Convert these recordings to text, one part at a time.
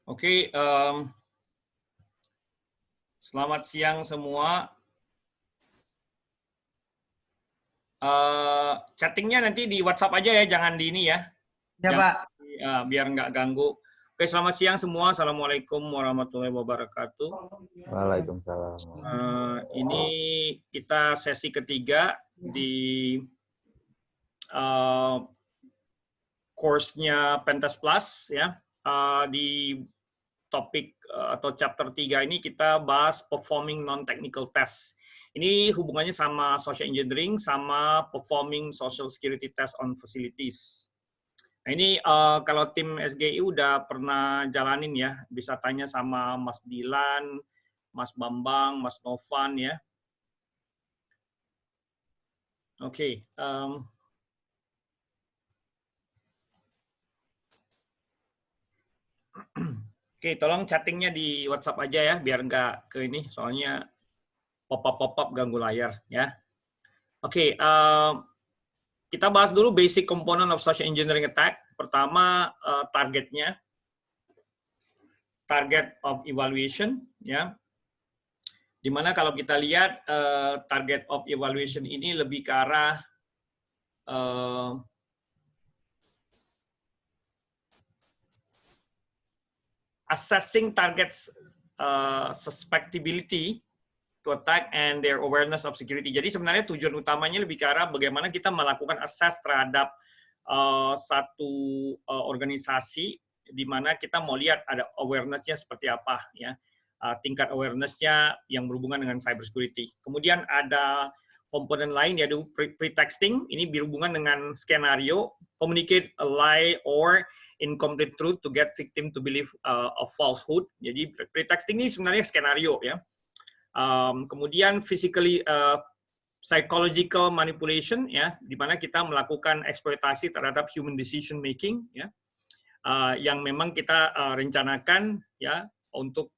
Oke, selamat siang semua. Chattingnya nanti di WhatsApp aja ya, jangan di ini ya. Ya, Jangan Pak. biar nggak ganggu. Oke, selamat siang semua. Assalamualaikum warahmatullahi wabarakatuh. Waalaikumsalam. Ini kita sesi ketiga di course-nya Pentas Plus ya. Di topik atau chapter 3 ini kita bahas performing non-technical test. Ini hubungannya sama social engineering sama performing social security test on facilities. Nah ini kalau tim SGI udah pernah jalanin ya, bisa tanya sama Mas Dilan, Mas Bambang, Mas Novan ya. Oke. Oke, tolong chattingnya di WhatsApp aja ya, biar nggak ke ini, soalnya pop-up ganggu layar ya. Oke, kita bahas dulu basic component of social engineering attack. Pertama, targetnya, target of evaluation ya. Dimana kalau kita lihat target of evaluation ini lebih ke arah assessing targets susceptibility to attack and their awareness of security. Jadi sebenarnya tujuan utamanya lebih ke arah bagaimana kita melakukan assess terhadap satu organisasi di mana kita mau lihat ada awareness-nya seperti apa ya. Tingkat awareness-nya yang berhubungan dengan cyber security. Kemudian ada komponen lain yaitu pretexting, ini berhubungan dengan skenario, communicate a lie or incomplete truth to get victim to believe a falsehood. Jadi pretexting ini sebenarnya skenario ya. Kemudian psychological manipulation ya, di mana kita melakukan eksploitasi terhadap human decision making ya, yang memang kita rencanakan ya untuk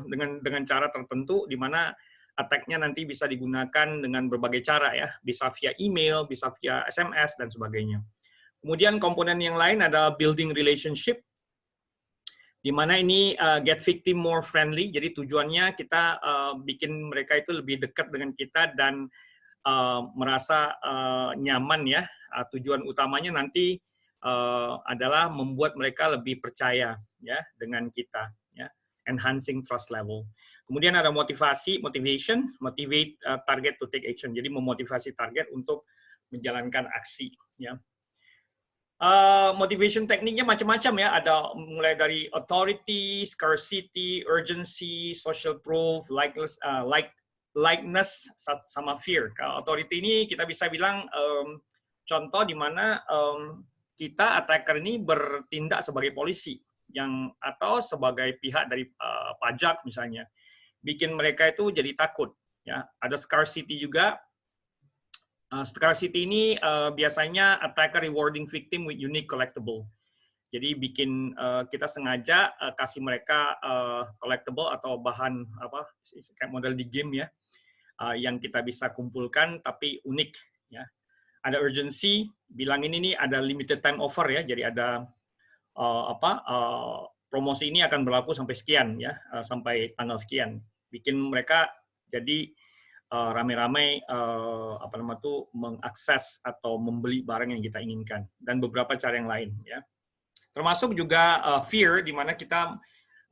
dengan cara tertentu, di mana attack-nya nanti bisa digunakan dengan berbagai cara ya, bisa via email, bisa via SMS dan sebagainya. Kemudian komponen yang lain adalah building relationship, di mana ini get victim more friendly, jadi tujuannya kita bikin mereka itu lebih dekat dengan kita dan merasa nyaman ya. Tujuan utamanya nanti adalah membuat mereka lebih percaya ya dengan kita ya, enhancing trust level. Kemudian ada motivate target to take action, jadi memotivasi target untuk menjalankan aksi ya. Motivation tekniknya macam-macam ya, ada mulai dari authority, scarcity, urgency, social proof, likeness, sama fear. Kalau authority ini kita bisa bilang contoh di mana kita attacker ini bertindak sebagai polisi atau sebagai pihak dari pajak misalnya, bikin mereka itu jadi takut ya. Ada scarcity juga. Scarcity ini biasanya attacker rewarding victim with unique collectible. Jadi bikin kita sengaja kasih mereka collectible atau bahan apa kayak model di game ya, yang kita bisa kumpulkan tapi unik ya. Ada urgency, bilang ini nih ada limited time offer ya. Jadi ada promosi ini akan berlaku sampai sekian ya, sampai tanggal sekian. Bikin mereka jadi rame-rame mengakses atau membeli barang yang kita inginkan, dan beberapa cara yang lain ya. Termasuk juga fear, di mana kita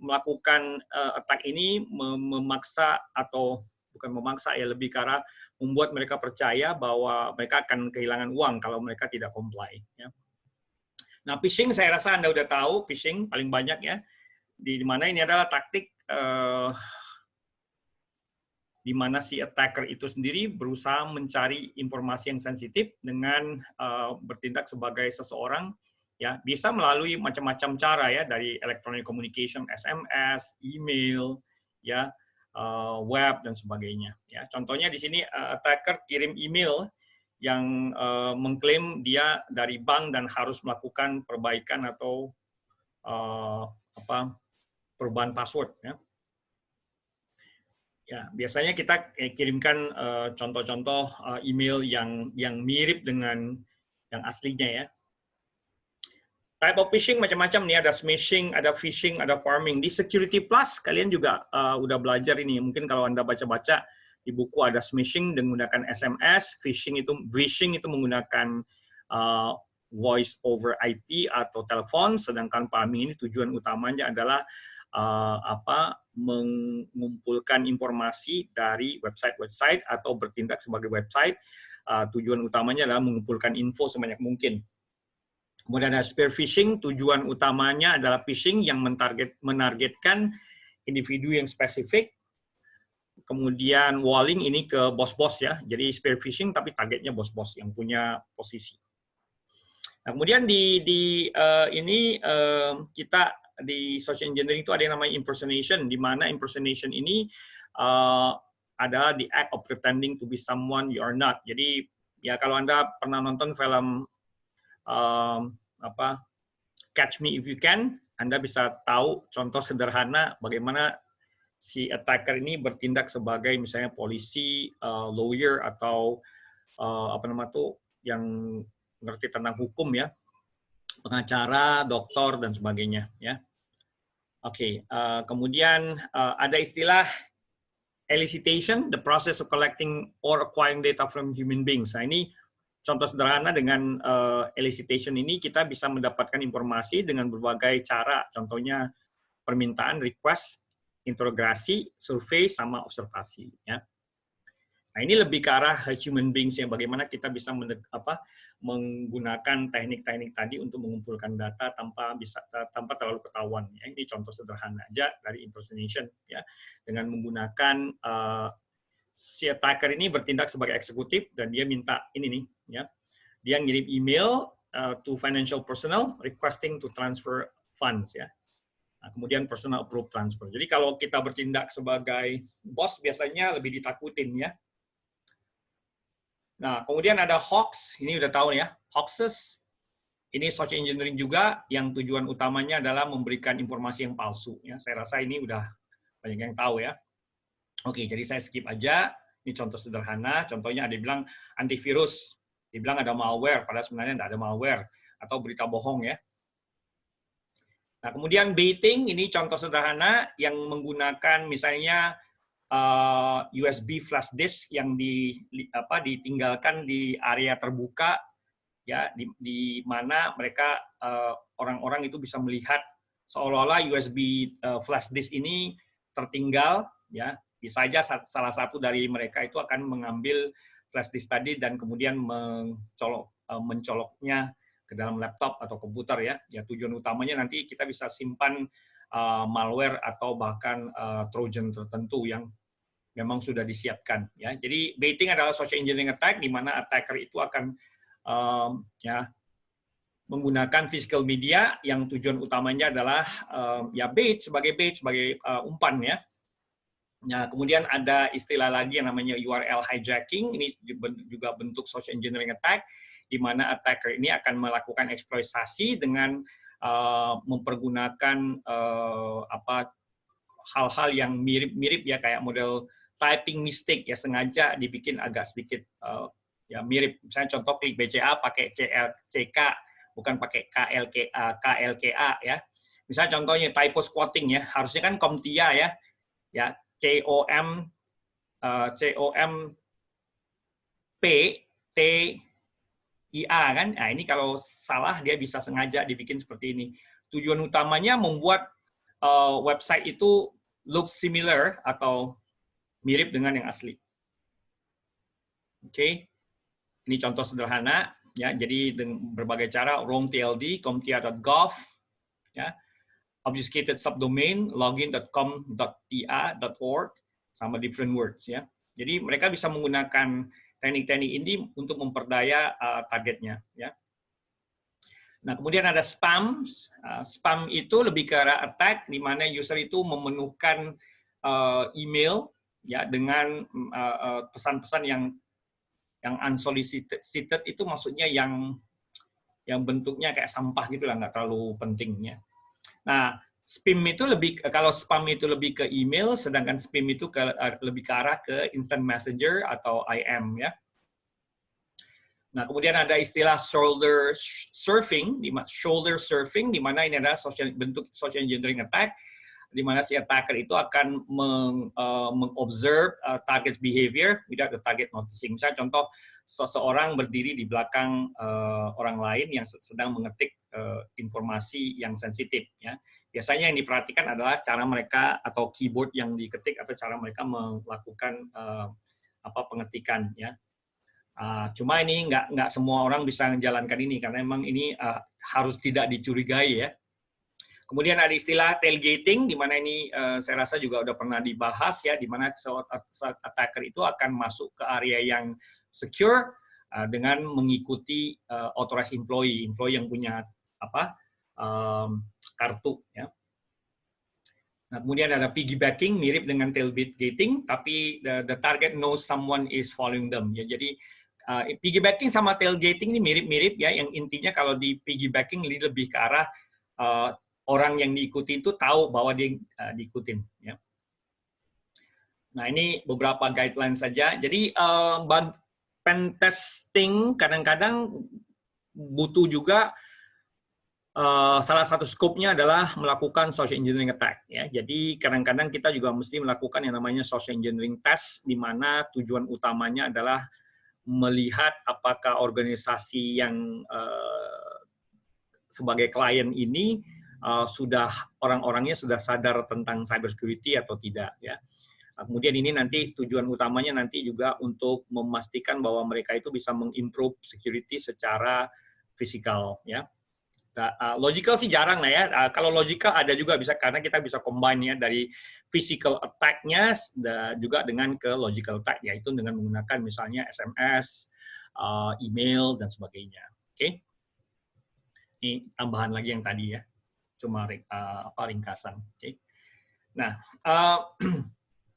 melakukan attack ini memaksa, atau bukan memaksa ya, lebih ke arah membuat mereka percaya bahwa mereka akan kehilangan uang kalau mereka tidak comply ya. Nah, phishing saya rasa Anda udah tahu, phishing paling banyak ya, di mana ini adalah taktik di mana si attacker itu sendiri berusaha mencari informasi yang sensitif dengan bertindak sebagai seseorang ya, bisa melalui macam-macam cara ya, dari electronic communication, SMS, email ya, web dan sebagainya ya. Contohnya di sini attacker kirim email yang mengklaim dia dari bank dan harus melakukan perbaikan atau perubahan password ya. Ya, biasanya kita kirimkan contoh-contoh email yang mirip dengan yang aslinya ya. Type of phishing macam-macam nih, ada smishing, ada phishing, ada farming. Di Security Plus kalian juga udah belajar ini. Mungkin kalau Anda baca-baca di buku ada smishing dengan menggunakan SMS, phishing itu menggunakan voice over IP atau telepon, sedangkan farming ini tujuan utamanya adalah mengumpulkan informasi dari website-website atau bertindak sebagai website. Tujuan utamanya adalah mengumpulkan info sebanyak mungkin. Kemudian ada spear phishing, tujuan utamanya adalah phishing yang menargetkan individu yang spesifik. Kemudian walling ini ke bos-bos ya, jadi spear phishing tapi targetnya bos-bos yang punya posisi. Nah, kemudian kita di social engineering itu ada yang namanya impersonation, di mana impersonation ini adalah the act of pretending to be someone you are not. Jadi ya kalau Anda pernah nonton film Catch Me If You Can, Anda bisa tahu contoh sederhana bagaimana si attacker ini bertindak sebagai misalnya polisi, lawyer atau yang ngerti tentang hukum ya, pengacara, dokter dan sebagainya ya. Oke, kemudian ada istilah elicitation, the process of collecting or acquiring data from human beings. Nah, ini contoh sederhana dengan elicitation ini kita bisa mendapatkan informasi dengan berbagai cara, contohnya permintaan, request, interogasi, survei, sama observasi. Ya. Nah, ini lebih ke arah human beings yang bagaimana kita bisa menggunakan teknik-teknik tadi untuk mengumpulkan data tanpa terlalu ketahuan. Ya. Ini contoh sederhana aja dari impersonation ya, dengan menggunakan si attacker ini bertindak sebagai eksekutif dan dia minta ini nih ya, dia ngirim email to financial personnel requesting to transfer funds ya. Nah, kemudian personal approve transfer. Jadi kalau kita bertindak sebagai bos biasanya lebih ditakutin ya. Nah, kemudian ada hoax, ini udah tahu ya, hoaxes. Ini social engineering juga yang tujuan utamanya adalah memberikan informasi yang palsu ya. Saya rasa ini udah banyak yang tahu ya. Oke, jadi saya skip aja. Ini contoh sederhana. Contohnya ada yang bilang antivirus. Dibilang ada malware, padahal sebenarnya tidak ada malware. Atau berita bohong ya. Nah, kemudian baiting, ini contoh sederhana yang menggunakan misalnya USB flash disk yang ditinggalkan di area terbuka, ya, di mana mereka orang-orang itu bisa melihat seolah-olah USB flash disk ini tertinggal, ya. Bisa saja salah satu dari mereka itu akan mengambil flash disk tadi dan kemudian mencoloknya ke dalam laptop atau komputer ya. Ya tujuan utamanya nanti kita bisa simpan malware atau bahkan trojan tertentu yang memang sudah disiapkan ya. Jadi baiting adalah social engineering attack di mana attacker itu akan menggunakan physical media yang tujuan utamanya adalah bait sebagai umpan ya. Nah, kemudian ada istilah lagi yang namanya URL hijacking, ini juga bentuk social engineering attack, di mana attacker ini akan melakukan eksploitasi dengan mempergunakan hal-hal yang mirip-mirip ya, kayak model typing mistake ya, sengaja dibikin agak sedikit mirip. Misalnya contoh klik BCA pakai CK, bukan pakai KLKA ya. Misalnya contohnya typo squatting ya, harusnya kan CompTIA ya. COMPTIA kan. Nah, ini kalau salah dia bisa sengaja dibikin seperti ini. Tujuan utamanya membuat website itu look similar atau mirip dengan yang asli. Oke. Ini contoh sederhana ya. Jadi dengan berbagai cara wrong TLD, comptia.gov ya. Obfuscated subdomain, login.com.tia.org, sama different words ya. Jadi mereka bisa menggunakan teknik-teknik ini untuk memperdaya targetnya ya. Nah, kemudian ada spam. Spam itu lebih ke arah attack di mana user itu memenuhkan email ya dengan pesan-pesan yang unsolicited itu maksudnya yang bentuknya kayak sampah gitu lah, nggak terlalu pentingnya. Nah, kalau spam itu lebih ke email, sedangkan spam itu lebih ke arah ke instant messenger atau IM ya. Nah, kemudian ada istilah shoulder surfing, di mana ini adalah bentuk social engineering attack, di mana si attacker itu akan mengobserve target behavior without the target noticing. Misalnya contoh, seseorang berdiri di belakang orang lain yang sedang mengetik informasi yang sensitif. Ya. Biasanya yang diperhatikan adalah cara mereka atau keyboard yang diketik atau cara mereka melakukan pengetikan. Ya. Cuma ini nggak semua orang bisa menjalankan ini karena memang ini harus tidak dicurigai ya. Kemudian ada istilah tailgating di mana ini saya rasa juga udah pernah dibahas ya, di mana attacker itu akan masuk ke area yang secure dengan mengikuti authorized employee yang punya kartu ya. Nah, kemudian ada piggybacking mirip dengan tailgating tapi the target knows someone is following them ya. Jadi piggybacking sama tailgating ini mirip-mirip ya, yang intinya kalau di piggybacking ini lebih ke arah orang yang diikuti itu tahu bahwa dia diikutin. Ya. Nah ini beberapa guideline saja. Jadi pen testing kadang-kadang butuh juga salah satu scope-nya adalah melakukan social engineering attack. Ya. Jadi kadang-kadang kita juga mesti melakukan yang namanya social engineering test, di mana tujuan utamanya adalah melihat apakah organisasi yang sebagai klien ini sudah orang-orangnya sudah sadar tentang cybersecurity atau tidak ya. Kemudian ini nanti tujuan utamanya nanti juga untuk memastikan bahwa mereka itu bisa mengimprove security secara fisikal ya. Logical sih jarang lah ya. Kalau logical ada juga bisa, karena kita bisa combine ya dari physical attack-nya juga dengan ke logical attack, yaitu dengan menggunakan misalnya SMS, email dan sebagainya. Oke. Ini tambahan lagi yang tadi ya. Cuma ringkasan. Oke. Nah,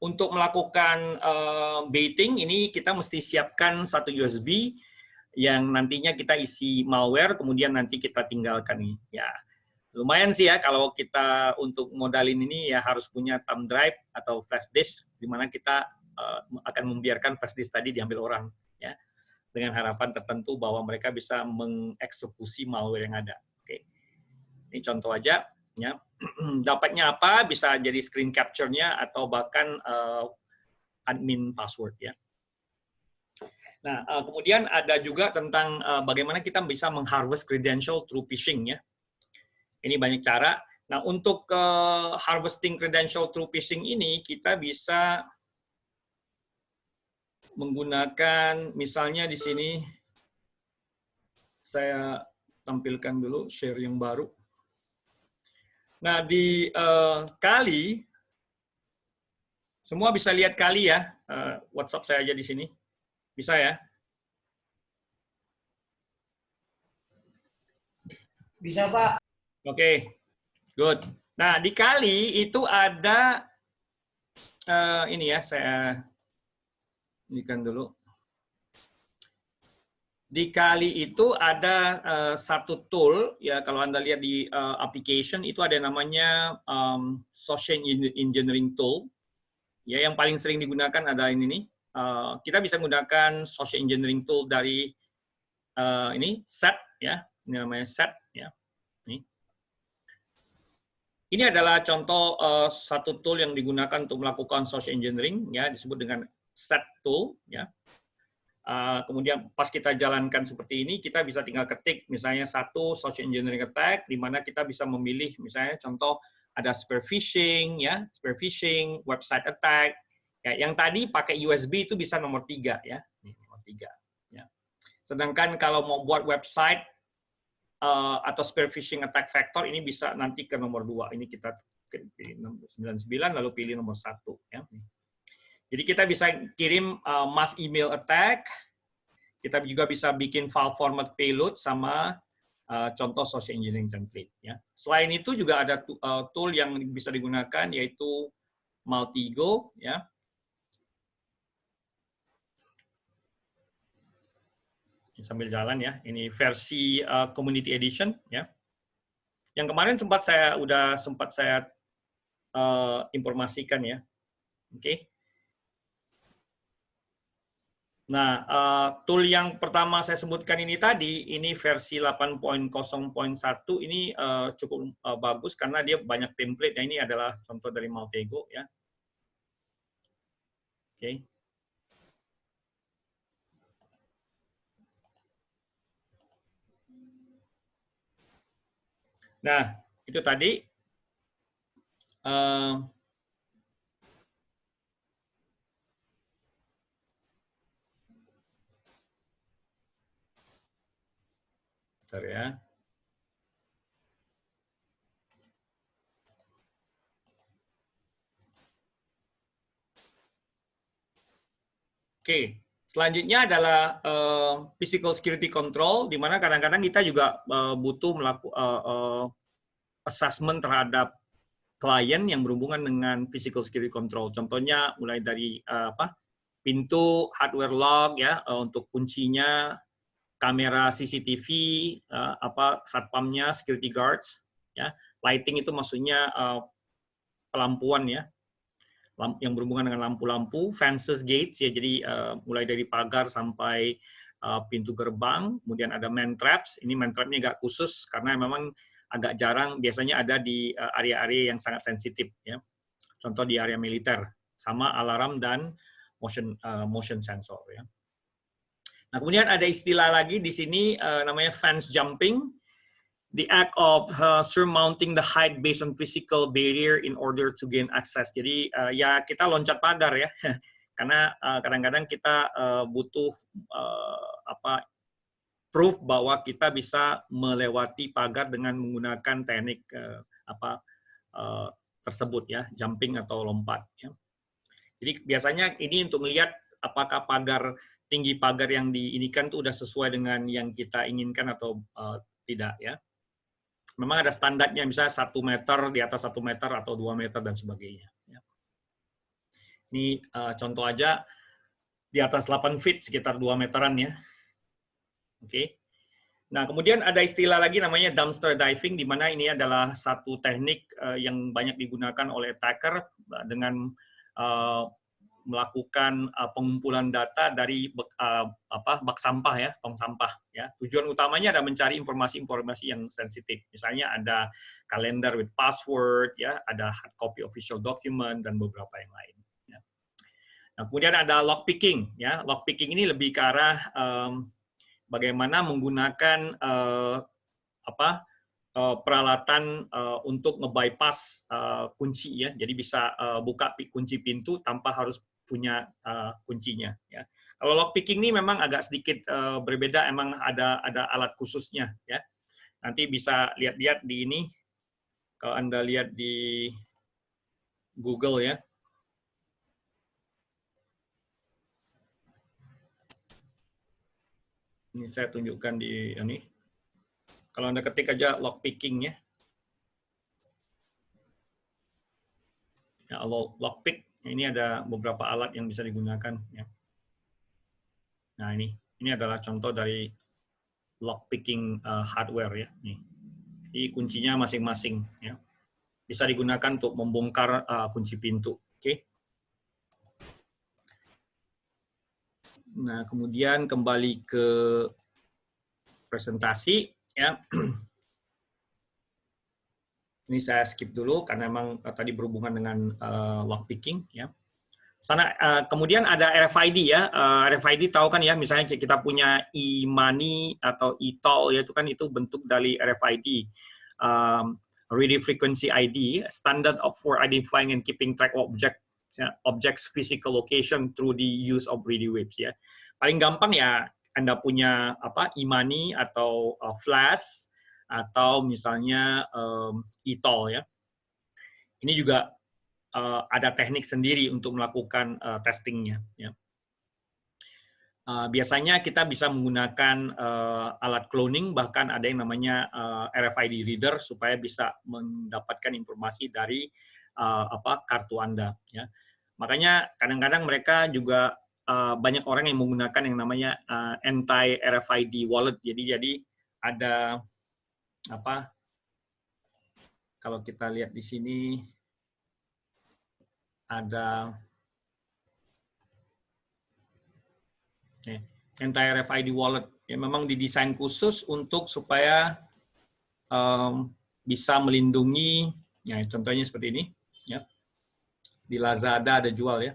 untuk melakukan baiting ini kita mesti siapkan satu USB yang nantinya kita isi malware, kemudian nanti kita tinggalkan nih. Ya, lumayan sih ya kalau kita untuk modalin ini ya harus punya thumb drive atau flash disk, di mana kita akan membiarkan flash disk tadi diambil orang, ya, dengan harapan tertentu bahwa mereka bisa mengeksekusi malware yang ada. Oke, ini contoh aja, ya. Dapatnya apa? Bisa jadi screen capture-nya atau bahkan admin password, ya. Nah, kemudian ada juga tentang bagaimana kita bisa mengharvest credential through phishing ya. Ini banyak cara. Nah, untuk harvesting credential through phishing ini kita bisa menggunakan misalnya di sini saya tampilkan dulu share yang baru. Nah, di Kali semua bisa lihat Kali ya. WhatsApp saya aja di sini. Bisa ya? Bisa, Pak. Oke, good. Nah, di Kali itu ada, ini ya, saya inikan dulu. Di Kali itu ada satu tool, ya kalau Anda lihat di application, itu ada namanya social engineering tool. Ya, yang paling sering digunakan adalah ini nih. Kita bisa menggunakan social engineering tool dari ini SET ya, ini namanya SET ya. Ini adalah contoh satu tool yang digunakan untuk melakukan social engineering ya, disebut dengan SET tool ya. Kemudian pas kita jalankan seperti ini, kita bisa tinggal ketik misalnya satu social engineering attack, di mana kita bisa memilih misalnya contoh ada spear phishing ya, spear phishing, website attack. Ya, yang tadi pakai USB itu bisa nomor 3 ya, nomor 3. Ya. Sedangkan kalau mau buat website atau spear phishing attack vector ini bisa nanti ke nomor 2. Ini kita pilih 99 lalu pilih nomor 1 ya. Jadi kita bisa kirim mass email attack. Kita juga bisa bikin file format payload sama contoh social engineering template ya. Selain itu juga ada tool yang bisa digunakan yaitu Maltigo ya. Sambil jalan ya, ini versi Community Edition ya. Yang kemarin sempat saya informasikan ya. Oke. Nah, tool yang pertama saya sebutkan ini tadi, ini versi 8.0.1, ini cukup bagus karena dia banyak template. Nah, ini adalah contoh dari Maltego ya. Oke. Nah, itu tadi. Bentar ya. Oke, selanjutnya adalah physical security control, di mana kadang-kadang kita juga butuh melakukan assessment terhadap klien yang berhubungan dengan physical security control. Contohnya mulai dari pintu, hardware lock ya untuk kuncinya, kamera CCTV, satpamnya, security guards, ya, lighting itu maksudnya pelampuan ya, yang berhubungan dengan lampu-lampu, fences, gates ya, jadi mulai dari pagar sampai pintu gerbang, kemudian ada man traps. Ini man trapnya agak khusus karena memang agak jarang, biasanya ada di area-area yang sangat sensitif ya. Contoh di area militer, sama alarm dan motion sensor ya. Nah, kemudian ada istilah lagi di sini namanya fence jumping. The act of surmounting the height based on physical barrier in order to gain access. Jadi ya kita loncat pagar ya, karena kadang-kadang kita butuh proof bahwa kita bisa melewati pagar dengan menggunakan teknik tersebut ya, jumping atau lompat. Ya. Jadi biasanya ini untuk melihat apakah tinggi pagar yang diinikan itu sudah sesuai dengan yang kita inginkan atau tidak ya. Memang ada standarnya, misalnya 1 meter, di atas 1 meter atau 2 meter dan sebagainya. Ini contoh aja, di atas 8 feet sekitar 2 meteran ya. Oke. Nah, kemudian ada istilah lagi namanya dumpster diving, di mana ini adalah satu teknik yang banyak digunakan oleh attacker dengan melakukan pengumpulan data dari bak sampah ya, tong sampah ya. Tujuan utamanya adalah mencari informasi-informasi yang sensitif. Misalnya ada kalender with password ya, ada hard copy official document dan beberapa yang lain. Ya. Nah, kemudian ada lockpicking ya. Lockpicking ini lebih ke arah bagaimana menggunakan peralatan untuk nge-bypass kunci ya. Jadi bisa buka kunci pintu tanpa harus punya kuncinya ya. Kalau lockpicking ini memang agak sedikit berbeda, emang ada alat khususnya ya. Nanti bisa lihat-lihat di ini, kalau Anda lihat di Google ya. Ini saya tunjukkan di ini. Kalau Anda ketik aja lockpicking ya. Ya, lockpick, ini ada beberapa alat yang bisa digunakan ya. Nah, ini adalah contoh dari lockpicking hardware ya. Nih. Ini kuncinya masing-masing ya. Bisa digunakan untuk membongkar kunci pintu. Oke. Nah, kemudian kembali ke presentasi ya. Ini saya skip dulu karena memang tadi berhubungan dengan lockpicking ya. Kemudian ada RFID ya. RFID tahu kan ya, misalnya kita punya e-money atau e-toll ya, itu kan itu bentuk dari RFID. Radio frequency ID, standard for identifying and keeping track of objects physical location through the use of radio waves ya. Paling gampang ya Anda punya e-money atau flash atau misalnya e-toll ya. Ini juga ada teknik sendiri untuk melakukan testingnya. Ya. Biasanya kita bisa menggunakan alat cloning, bahkan ada yang namanya RFID reader supaya bisa mendapatkan informasi dari kartu Anda. Ya. Makanya kadang-kadang mereka juga banyak orang yang menggunakan yang namanya anti RFID wallet. Jadi ada kalau kita lihat di sini. Ada Ya, anti-RFID wallet ya, memang didesain khusus untuk supaya bisa melindungi, ya contohnya seperti ini, ya di Lazada ada jual ya.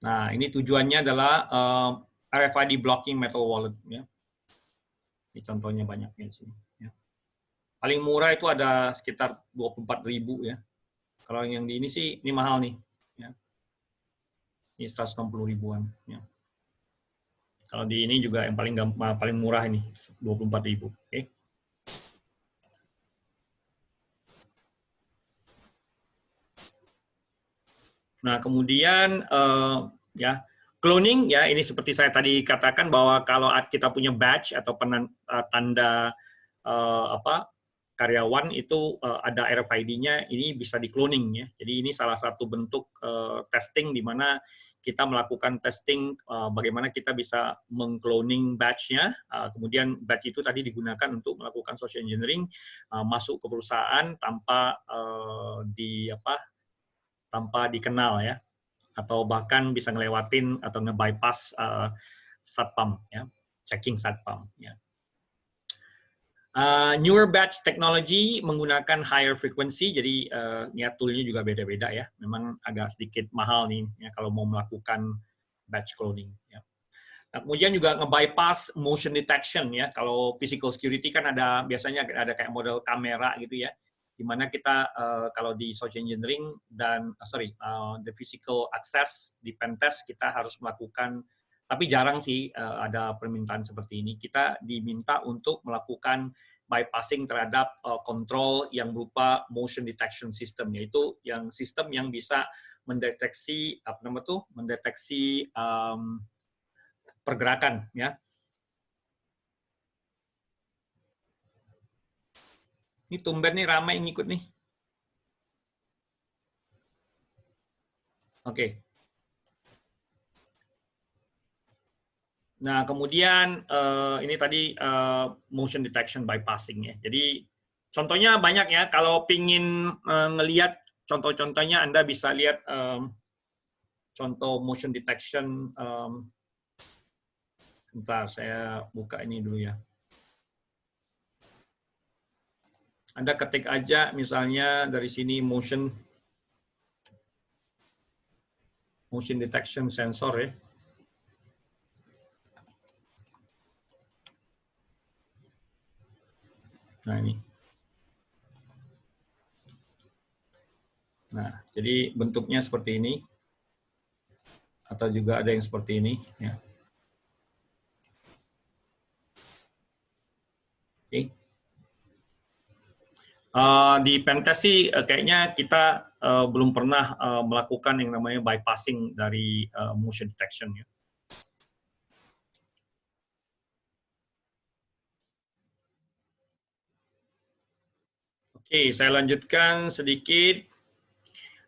Nah ini tujuannya adalah RFID blocking metal wallet ya. Ini contohnya banyak di sini. Ya. Paling murah itu ada sekitar 24.000 ya. Kalau yang di ini sih ini mahal nih. Ya. Ini 160 ribuan. Ya. Kalau di ini juga yang paling murah ini 24.000. Oke. Nah kemudian ya cloning ya ini seperti saya tadi katakan bahwa kalau kita punya badge atau tanda karyawan itu ada RFID-nya, ini bisa di cloning ya. Jadi ini salah satu bentuk testing di mana kita melakukan testing bagaimana kita bisa mengcloning badge-nya. Kemudian badge itu tadi digunakan untuk melakukan social engineering masuk ke perusahaan tanpa tanpa dikenal ya, atau bahkan bisa ngelewatin atau nge-bypass satpam ya, checking satpam ya. Newer batch technology menggunakan higher frequency, jadi ya toolnya juga beda-beda ya. Memang agak sedikit mahal nih ya kalau mau melakukan batch cloning. Ya. Nah, kemudian juga nge-bypass motion detection ya. Kalau physical security kan biasanya ada kayak model kamera gitu ya, di mana kita kalau di social engineering dan the physical access di pentest kita harus melakukan, tapi jarang sih ada permintaan seperti ini. Kita diminta untuk melakukan bypassing terhadap kontrol yang berupa motion detection system, yaitu yang sistem yang bisa mendeteksi mendeteksi pergerakan ya. Ini tumben nih ramai yang ikut nih. Oke. Nah, kemudian ini tadi motion detection bypassing ya. Jadi contohnya banyak ya. Kalau pingin ngelihat contoh-contohnya, Anda bisa lihat contoh motion detection. Bentar, saya buka ini dulu ya. Anda ketik aja misalnya dari sini motion detection sensor ya. Nah ini. Nah, jadi bentuknya seperti ini. Atau juga ada yang seperti ini. Ya. Oke. Di pentest sih kayaknya kita belum pernah melakukan yang namanya bypassing dari motion detection ya. Oke, saya lanjutkan sedikit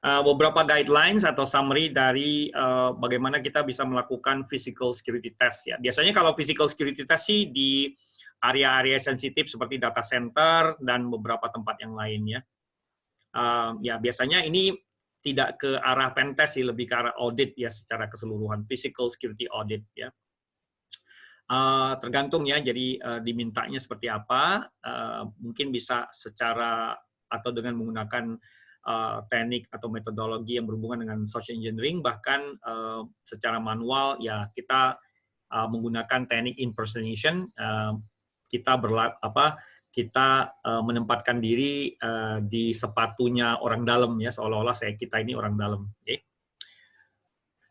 beberapa guidelines atau summary dari bagaimana kita bisa melakukan physical security test ya. Biasanya kalau physical security test sih di area-area sensitif seperti data center dan beberapa tempat yang lainnya. Ya biasanya ini tidak ke arah pentest sih, lebih ke arah audit ya secara keseluruhan, physical security audit ya. Tergantung ya, jadi dimintanya seperti apa, mungkin bisa secara atau dengan menggunakan teknik atau metodologi yang berhubungan dengan social engineering, bahkan secara manual ya kita menggunakan teknik impersonation, kita menempatkan diri di sepatunya orang dalam ya, seolah-olah kita ini orang dalam. Okay?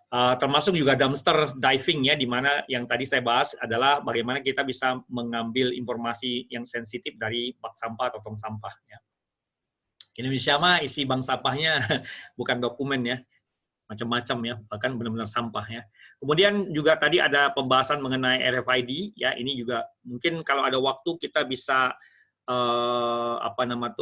Termasuk juga dumpster diving ya, di mana yang tadi saya bahas adalah bagaimana kita bisa mengambil informasi yang sensitif dari bak sampah atau tong sampah. Ya. Indonesia mah isi bank sampahnya bukan dokumen ya, macam-macam ya, bahkan benar-benar sampah ya. Kemudian juga tadi ada pembahasan mengenai RFID ya, ini juga mungkin kalau ada waktu kita bisa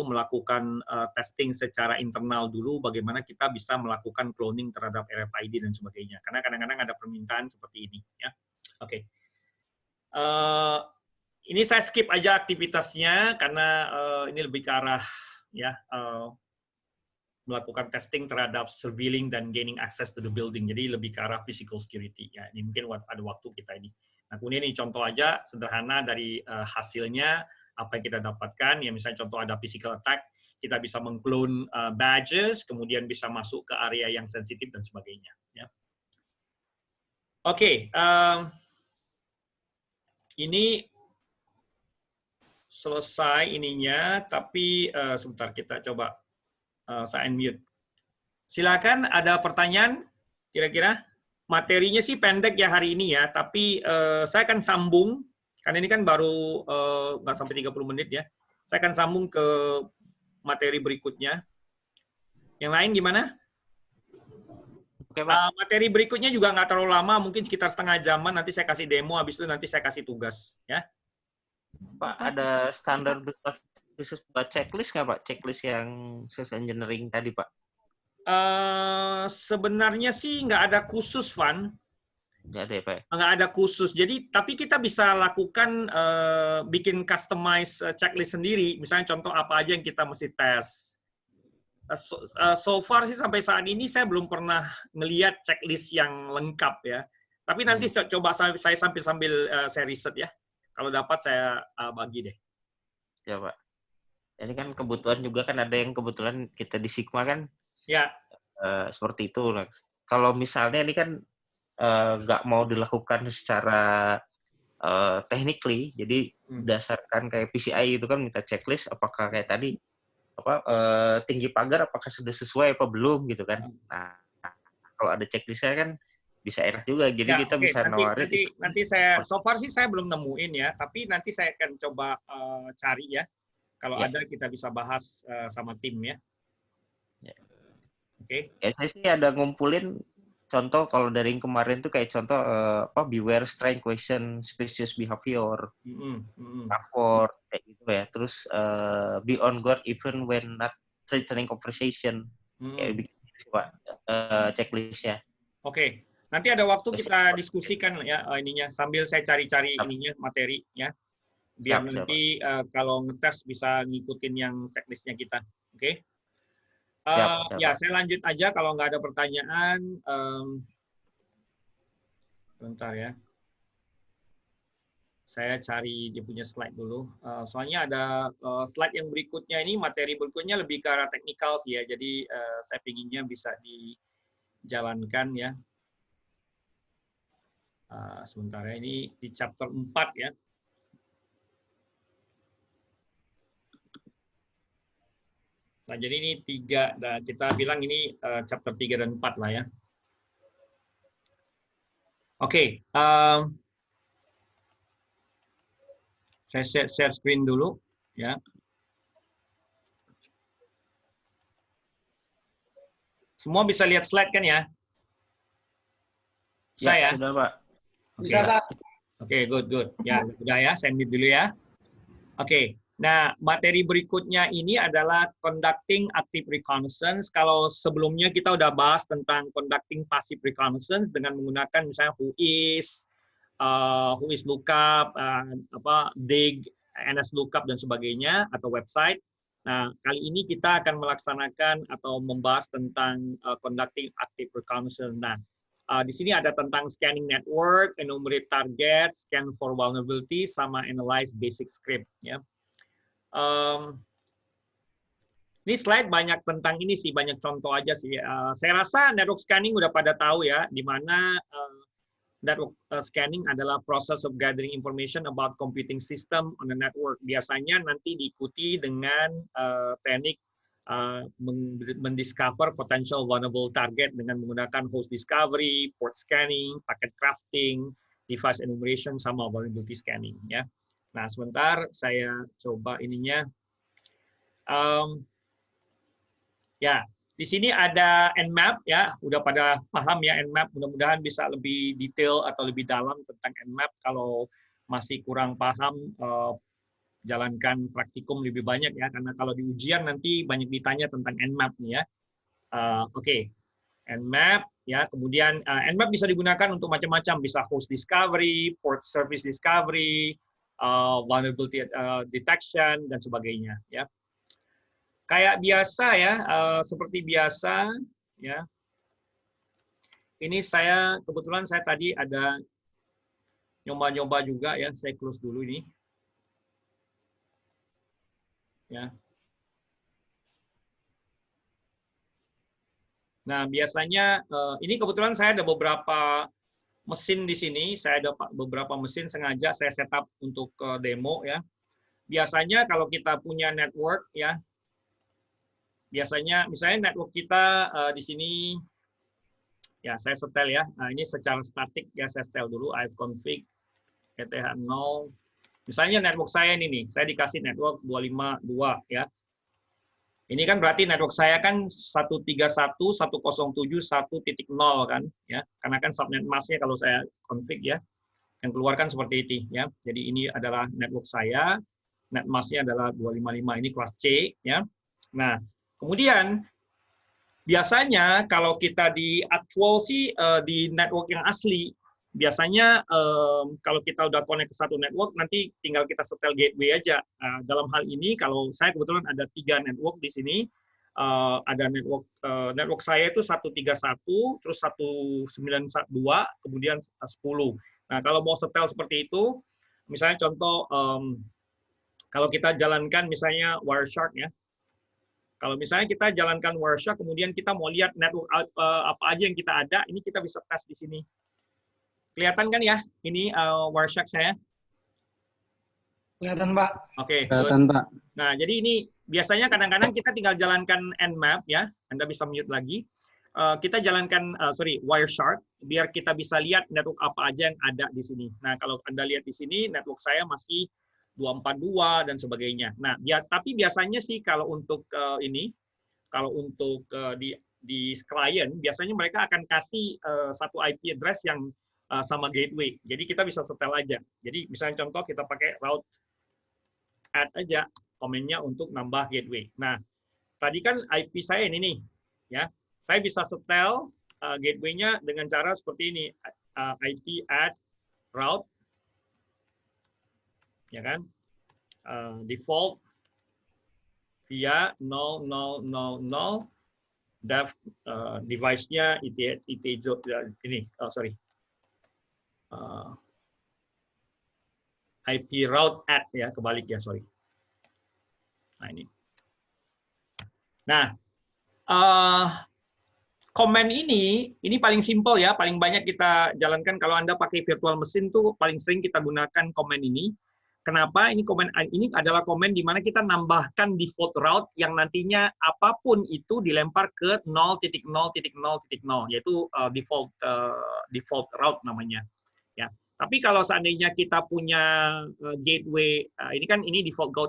melakukan testing secara internal dulu, bagaimana kita bisa melakukan cloning terhadap RFID dan sebagainya. Karena kadang-kadang ada permintaan seperti ini. Ya, oke. Ini saya skip aja aktivitasnya karena ini lebih ke arah ya melakukan testing terhadap surveilling dan gaining access to the building. Jadi lebih ke arah physical security. Ya, ini mungkin ada waktu kita ini. Nah, kemudian ini contoh aja sederhana dari hasilnya apa yang kita dapatkan. Ya, misalnya contoh ada physical attack, kita bisa mengclone badges, kemudian bisa masuk ke area yang sensitif dan sebagainya. Ya. Oke, ini selesai ininya, tapi sebentar kita coba saya unmute. Silakan, ada pertanyaan kira-kira? Materinya sih pendek ya hari ini ya, tapi saya akan sambung, karena ini kan baru nggak sampai 30 menit ya. Saya akan sambung ke materi berikutnya. Yang lain gimana? Oke, Pak. Materi berikutnya juga nggak terlalu lama, mungkin sekitar setengah jaman, nanti saya kasih demo, habis itu nanti saya kasih tugas. Ya. Pak, ada standar khusus buat checklist nggak, Pak? Checklist yang sales engineering tadi, Pak? Sebenarnya sih nggak ada khusus, Van. Nggak ada ya, Pak? Nggak ada khusus. Jadi, tapi kita bisa lakukan bikin customize checklist sendiri. Misalnya contoh apa aja yang kita mesti tes. So far sih sampai saat ini saya belum pernah melihat checklist yang lengkap ya. Tapi nanti coba saya sambil saya riset ya. Kalau dapat saya bagi deh. Ya, Pak. Ini kan kebutuhan juga kan ada yang kebetulan kita di Sigma kan. Ya. Seperti itu. Kalau misalnya ini kan nggak mau dilakukan secara technically, jadi berdasarkan kayak PCI itu kan minta checklist apakah kayak tadi tinggi pagar apakah sudah sesuai apa belum gitu kan. Nah, kalau ada checklistnya kan bisa enak juga. Jadi ya, kita bisa nawarin. Nanti saya so far sih saya belum nemuin ya, tapi nanti saya akan coba cari ya. Kalau ada kita bisa bahas sama tim ya. Oke. Ya, saya sih ada ngumpulin contoh kalau dari yang kemarin tuh kayak contoh beware strength question, suspicious behavior, effort kayak gitu ya. Terus be on guard even when not threatening conversation. Kayak begitu Pak checklistnya. Oke. Nanti ada waktu kita diskusikan ya ininya sambil saya cari-cari ininya materi ya. Biar nanti kalau ngetes bisa ngikutin yang checklistnya kita. Oke. Ya, saya lanjut aja kalau nggak ada pertanyaan. Bentar ya. Saya cari dia punya slide dulu. Soalnya ada slide yang berikutnya ini, materi berikutnya lebih ke arah teknikal sih ya. Jadi saya pinginnya bisa dijalankan ya. Sebentar ya, ini di chapter 4 ya. Nah, jadi ini 3, nah, kita bilang ini chapter 3 dan 4 lah ya. Oke, saya share screen dulu ya. Semua bisa lihat slide kan ya? Ya, sudah Pak. Bisa Pak. Oke, good. Ya, udah ya, saya mute dulu ya. Oke. Nah, materi berikutnya ini adalah conducting active reconnaissance. Kalau sebelumnya kita udah bahas tentang conducting passive reconnaissance dengan menggunakan misalnya who is lookup, dig, NS lookup dan sebagainya atau website. Nah, kali ini kita akan melaksanakan atau membahas tentang conducting active reconnaissance. Nah, di sini ada tentang scanning network, enumerate target, scan for vulnerability, sama analyze basic script. Ya. Ini slide banyak tentang ini sih, banyak contoh aja sih. Saya rasa network scanning udah pada tahu ya, di mana network scanning adalah process of gathering information about computing system on the network. Biasanya nanti diikuti dengan teknik mendiscover potential vulnerable target dengan menggunakan host discovery, port scanning, packet crafting, device enumeration, sama vulnerability scanning. Ya. Nah, sebentar saya coba ininya. Ya, di sini ada Nmap ya, udah pada paham ya Nmap. Mudah-mudahan bisa lebih detail atau lebih dalam tentang Nmap. Kalau masih kurang paham, jalankan praktikum lebih banyak ya, karena kalau di ujian nanti banyak ditanya tentang Nmap nih ya. Oke. Nmap ya, kemudian Nmap bisa digunakan untuk macam-macam, bisa host discovery, port service discovery, vulnerability detection dan sebagainya ya. Kayak biasa ya, seperti biasa ya. Ini saya kebetulan saya tadi ada nyoba-nyoba juga ya, saya close dulu ini. Ya. Nah, biasanya ini kebetulan saya ada beberapa mesin di sini, saya ada beberapa mesin sengaja saya setup untuk demo ya. Biasanya kalau kita punya network ya, biasanya misalnya network kita di sini ya saya setel ya. Nah, ini secara statik ya saya setel dulu ifconfig ETH 0. Misalnya network saya ini nih, saya dikasih network 252 ya. Ini kan berarti network saya kan 131.107.1.0 kan ya. Karena kan subnet masknya kalau saya config ya, yang keluar kan seperti ini ya. Jadi ini adalah network saya, net masknya adalah 255, ini kelas C ya. Nah, kemudian biasanya kalau kita di actual sih di network yang asli, biasanya kalau kita udah connect ke satu network, nanti tinggal kita setel gateway aja. Dalam hal ini, kalau saya kebetulan ada 3 network di sini, ada network saya itu 131, terus 192, kemudian 10. Nah, kalau mau setel seperti itu, misalnya contoh, kalau kita jalankan misalnya Wireshark ya, kalau misalnya kita jalankan Wireshark, kemudian kita mau lihat network apa aja yang kita ada, ini kita bisa tes di sini. Kelihatan kan ya, ini Wireshark saya? Kelihatan, Pak. Oke. Kelihatan, Pak. Nah, jadi ini biasanya kadang-kadang kita tinggal jalankan Nmap ya, Anda bisa mute lagi. Kita jalankan, Wireshark, biar kita bisa lihat network apa aja yang ada di sini. Nah, kalau Anda lihat di sini, network saya masih 242 dan sebagainya. Nah, tapi biasanya sih kalau untuk kalau untuk di klien, biasanya mereka akan kasih satu IP address yang sama gateway. Jadi kita bisa setel aja. Jadi misalnya contoh kita pakai route add aja komennya untuk nambah gateway. Nah, tadi kan IP saya ini nih, ya. Saya bisa setel gateway-nya dengan cara seperti ini, IP add route, ya kan? Default via 0000 dev device-nya ini, IP route add ya, kebalik ya, sorry. Nah ini. Nah, komen ini paling simple ya, paling banyak kita jalankan kalau Anda pakai virtual mesin tuh paling sering kita gunakan komen ini. Kenapa? Ini komen ini adalah komen di mana kita nambahkan default route yang nantinya apapun itu dilempar ke 0.0.0.0, yaitu default route namanya. Ya. Tapi kalau seandainya kita punya gateway, ini default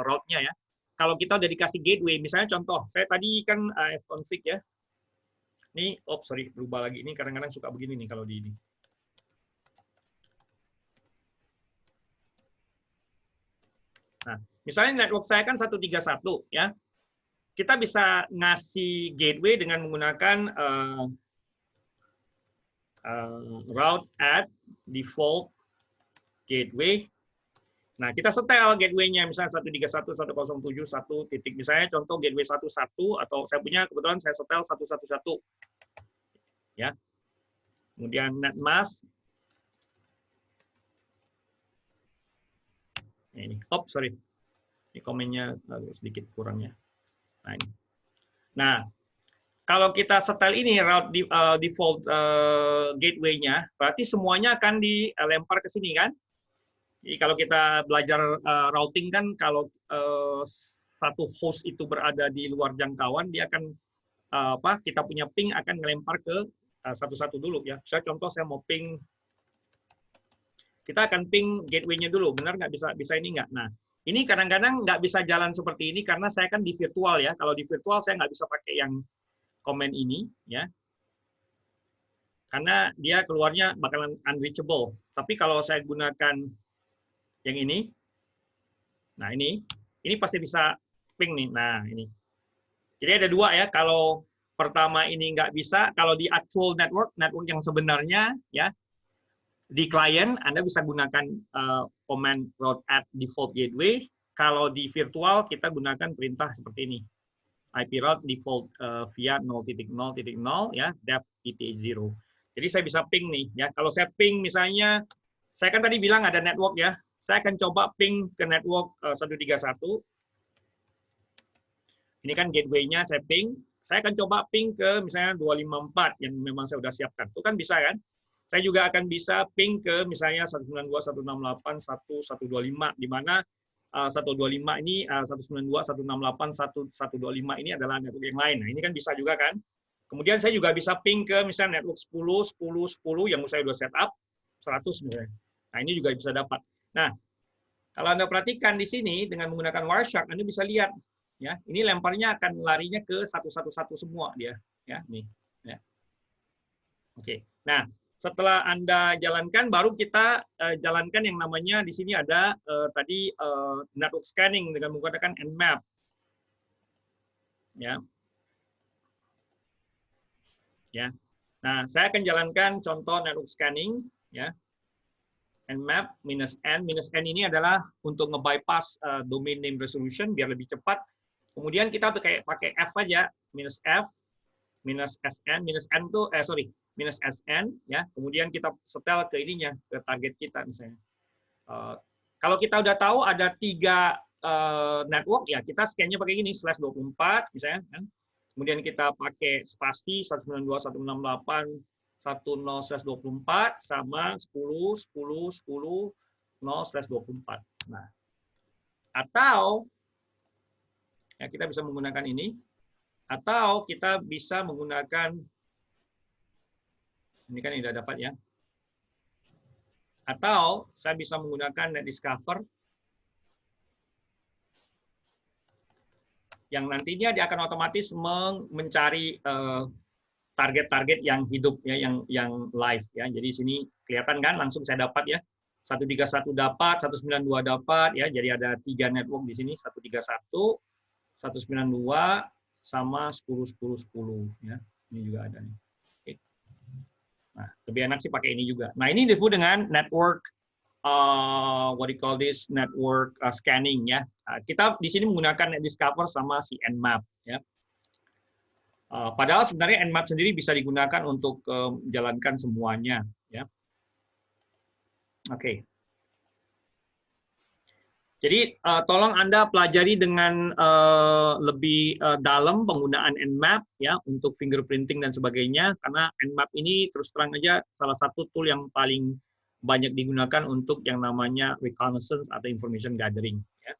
route-nya ya. Kalau kita udah dikasih gateway, misalnya contoh, saya tadi kan ifconfig ya. Ini, berubah lagi. Ini kadang-kadang suka begini nih kalau di ini. Nah, misalnya network saya kan 131 ya. Kita bisa ngasih gateway dengan menggunakan route add default gateway. Nah, kita setel gateway-nya misalnya 131.107.1 titik. Misalnya contoh gateway 11 atau saya punya kebetulan saya setel 111. Ya. Kemudian netmask. Ini, ini komennya sedikit kurangnya. Nah, ini. Nah, kalau kita setel ini route default gateway-nya, berarti semuanya akan dilempar ke sini kan? Jadi kalau kita belajar routing kan, kalau satu host itu berada di luar jangkauan, dia akan kita punya ping akan ngelempar ke satu-satu dulu ya. Saya contoh saya mau ping, kita akan ping gateway-nya dulu, benar nggak bisa ini nggak? Nah, ini kadang-kadang nggak bisa jalan seperti ini karena saya kan di virtual ya. Kalau di virtual saya nggak bisa pakai yang komen ini ya, karena dia keluarnya bakalan unreachable. Tapi kalau saya gunakan yang ini, nah ini pasti bisa ping nih. Nah ini, jadi ada dua ya. Kalau pertama ini nggak bisa, kalau di actual network yang sebenarnya ya, di klien Anda bisa gunakan command route add default gateway. Kalau di virtual kita gunakan perintah seperti ini. IP route default via 0.0.0 ya, def ETH0. Jadi saya bisa ping nih ya. Kalau saya ping misalnya, saya kan tadi bilang ada network ya. Saya akan coba ping ke network 131. Ini kan gateway-nya saya ping. Saya akan coba ping ke misalnya 254 yang memang saya sudah siapkan. Itu kan bisa kan? Saya juga akan bisa ping ke misalnya 192.168.1.125 di mana 125 ini 192.168.1.125 ini adalah network yang lain. Nah, ini kan bisa juga kan? Kemudian saya juga bisa ping ke misalnya network 10 yang saya sudah setup 100 misalnya. Nah, ini juga bisa dapat. Nah, kalau Anda perhatikan di sini dengan menggunakan Wireshark, Anda bisa lihat ya, ini lemparnya akan larinya ke 111 semua dia ya, nih ya. Oke. Nah, setelah Anda jalankan, baru kita jalankan yang namanya di sini ada tadi network scanning dengan menggunakan Nmap. Ya. Ya. Nah, saya akan jalankan contoh network scanning. Ya. Nmap -n ini adalah untuk nge-bypass domain name resolution biar lebih cepat. Kemudian kita pakai F aja, -F, -SN, -N tuh -SN ya. Kemudian kita setel ke ininya, ke target kita misalnya. Kalau kita udah tahu ada 3 network ya, kita scan-nya pakai gini /24 misalnya kan. Kemudian kita pakai spasi 192.168.10/24 sama 10.10.10/24. Nah, atau ya kita bisa menggunakan ini, atau kita bisa menggunakan ini kan sudah dapat ya. Atau saya bisa menggunakan NetDiscover yang nantinya dia akan otomatis mencari target-target yang hidup ya, yang live ya. Jadi sini kelihatan kan langsung saya dapat ya. 131 dapat, 192 dapat ya. Jadi ada 3 network di sini, 131, 192 sama 10 ya. Ini juga ada nih. Oke. Nah, lebih enak sih pakai ini juga. Nah, ini disebut dengan network what do you call this, network scanning ya. Kita di sini menggunakan NetDiscover sama si Nmap ya. Padahal sebenarnya Nmap sendiri bisa digunakan untuk menjalankan semuanya ya. Oke. Jadi tolong Anda pelajari dengan lebih dalam penggunaan Nmap ya untuk fingerprinting dan sebagainya, karena Nmap ini terus terang aja salah satu tool yang paling banyak digunakan untuk yang namanya reconnaissance atau information gathering ya.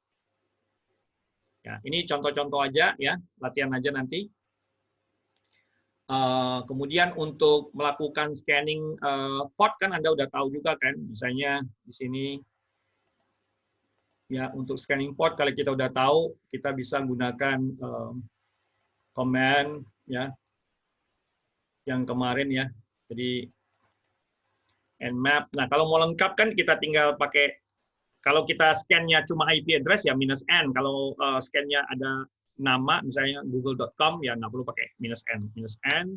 Ya, ini contoh-contoh aja ya, latihan aja nanti. Kemudian untuk melakukan scanning port kan Anda udah tahu juga kan, misalnya di sini ya untuk scanning port kalau kita udah tahu kita bisa gunakan command ya yang kemarin ya. Jadi Nmap. Nah, kalau mau lengkap kan kita tinggal pakai, kalau kita scan-nya cuma IP address ya -n. Kalau scan-nya ada nama misalnya google.com ya nggak perlu pakai -n.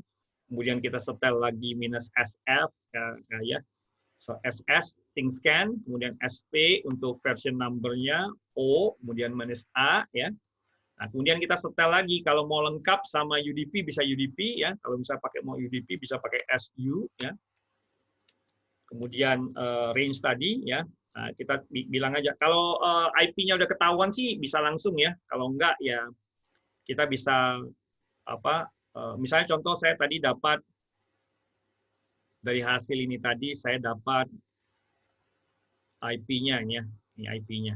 Kemudian kita setel lagi -sf ya. So SS thing scan, kemudian SP untuk version number-nya, O, kemudian -a ya. Nah, kemudian kita setel lagi kalau mau lengkap sama UDP bisa UDP ya. Kalau bisa pakai mau UDP bisa pakai SU ya. Kemudian range tadi ya. Nah, kita bilang aja kalau IP-nya udah ketahuan sih bisa langsung ya. Kalau enggak ya kita bisa apa misalnya contoh saya tadi dapat dari hasil ini tadi saya dapat IP-nya ya. Ini IP-nya.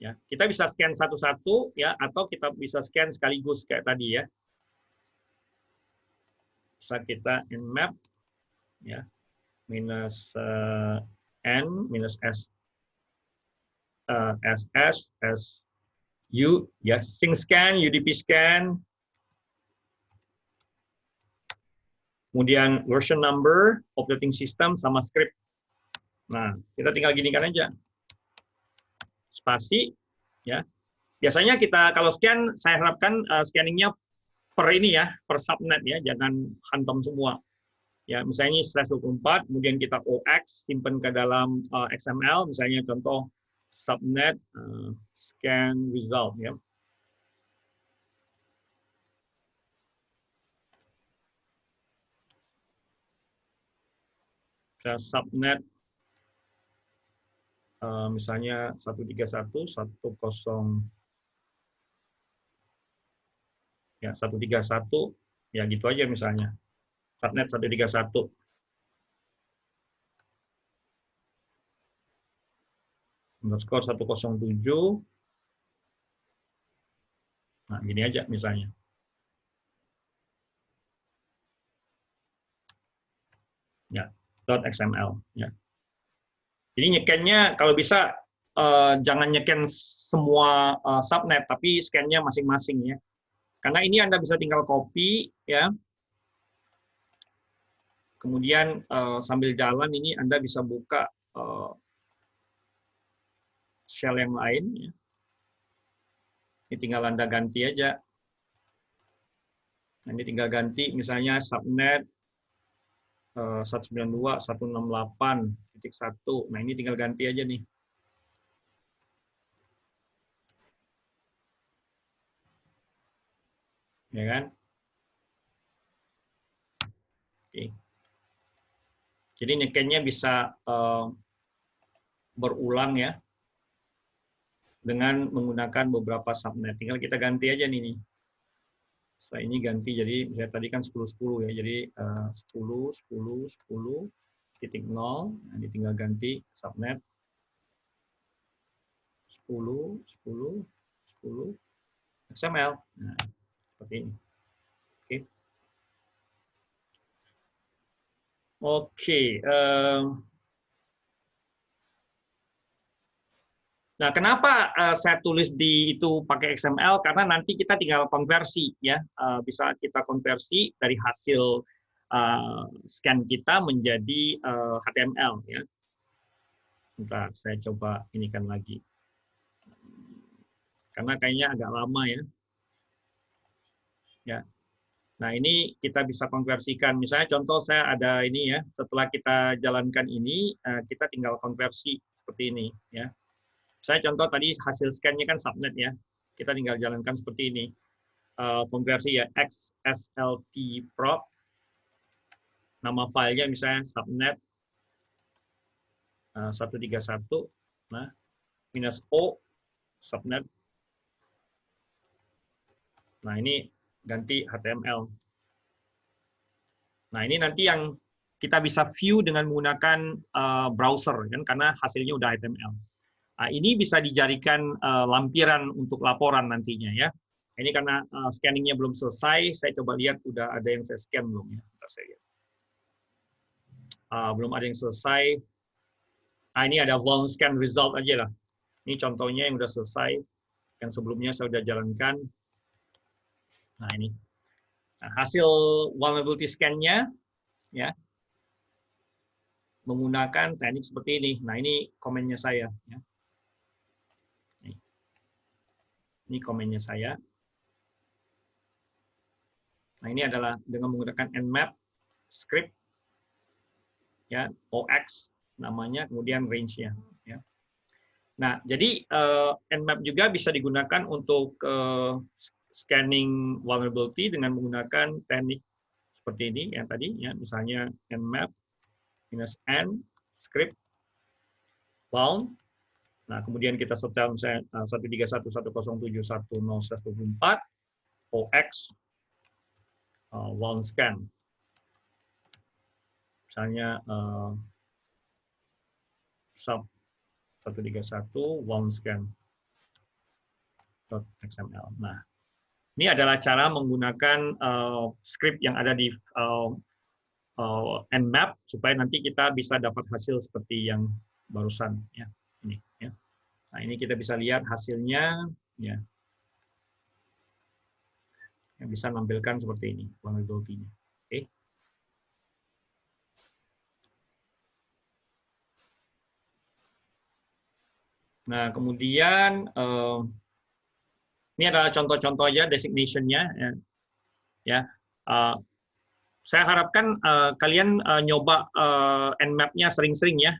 Ya, kita bisa scan satu-satu ya atau kita bisa scan sekaligus kayak tadi ya. Bisa kita Nmap ya. -n -s SS SU ya, sync scan, UDP scan, kemudian version number, operating system sama script. Nah, kita tinggal ginikan aja. Spasi ya. Biasanya kita kalau scan saya harapkan scanningnya per ini ya, per subnet ya, jangan hantam semua. Ya, misalnya /24, kemudian kita OX simpan ke dalam XML, misalnya contoh subnet scan result ya. Saya subnet misalnya 131.1.0 ya 131 ya gitu aja misalnya. Subnet 131. Underscore 107. Nah, gini aja misalnya. Ya, .xml ya. Jadi nyekennya kalau bisa jangan nyeken semua subnet tapi scan-nya masing-masing ya. Karena ini Anda bisa tinggal copy ya. Kemudian sambil jalan ini Anda bisa buka shell yang lain ya. Ini tinggal Anda ganti aja. Nah, ini tinggal ganti misalnya subnet 192.168.1. Nah, ini tinggal ganti aja nih. Ya kan? Oke. Jadi nyekennya bisa berulang ya dengan menggunakan beberapa subnet. Tinggal kita ganti aja nih. Setelah ini ganti jadi misalnya tadi kan 10 10 ya. Jadi 10 10 10 titik 0. Nah, ini tinggal ganti subnet 10 10 10 XML. Nah, seperti ini. Oke. Oke. Nah, kenapa saya tulis di itu pakai XML? Karena nanti kita tinggal konversi ya, bisa kita konversi dari hasil scan kita menjadi HTML ya. Bentar, saya coba inikan lagi. Karena kayaknya agak lama ya. Ya. Nah, ini kita bisa konversikan. Misalnya contoh saya ada ini ya, setelah kita jalankan ini, kita tinggal konversi seperti ini ya. Saya contoh tadi hasil scan-nya kan subnet ya. Kita tinggal jalankan seperti ini. Konversi ya XSLT prop. Nama filenya misalnya subnet 131. Nah, minus O subnet. Nah, ini ganti HTML. Nah, ini nanti yang kita bisa view dengan menggunakan browser kan karena hasilnya udah HTML. Nah, ini bisa dijadikan lampiran untuk laporan nantinya ya. Ini karena scanningnya belum selesai, saya coba lihat udah ada yang saya scan belum ya. Bentar saya lihat. Belum ada yang selesai. Ini ada one scan result aja lah. Ini contohnya yang udah selesai. Yang sebelumnya saya udah jalankan. Nah ini. Nah, hasil vulnerability scan-nya ya menggunakan teknik seperti ini. Nah ini komennya saya. Ya. Ini komennya saya. Nah, ini adalah dengan menggunakan nmap script ya, OX namanya, kemudian range-nya ya. Nah, jadi nmap juga bisa digunakan untuk scanning vulnerability dengan menggunakan teknik seperti ini yang tadi ya, misalnya nmap -n script vuln. Nah, kemudian kita setel misalnya 131.107.1.0/24 OX vuln scan. Misalnya sub 131 vuln scan .xml. Nah, ini adalah cara menggunakan script yang ada di nmap supaya nanti kita bisa dapat hasil seperti yang barusan ya. Ini ya. Nah, ini kita bisa lihat hasilnya ya. Yang bisa menampilkan seperti ini vulnerability-nya. Oke. Nah, kemudian ini adalah contoh-contoh aja designation-nya. Ya, saya harapkan kalian nyoba nmap-nya sering-sering ya,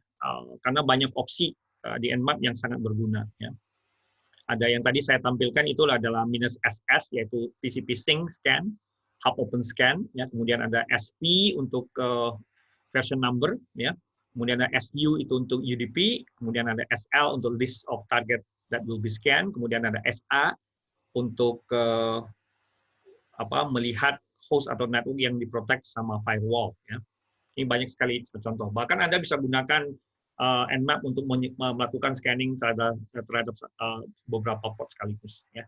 karena banyak opsi. di Nmap yang sangat berguna. Ya. Ada yang tadi saya tampilkan itu adalah -SS, yaitu TCP Sync Scan, Hub Open Scan, ya. Kemudian ada SP untuk version number, ya. Kemudian ada SU itu untuk UDP, kemudian ada SL untuk list of target that will be scanned, kemudian ada SA untuk melihat host atau network yang diprotect sama firewall. Ya. Ini banyak sekali contoh. Bahkan Anda bisa gunakan Nmap untuk melakukan scanning terhadap beberapa port sekaligus. Ya.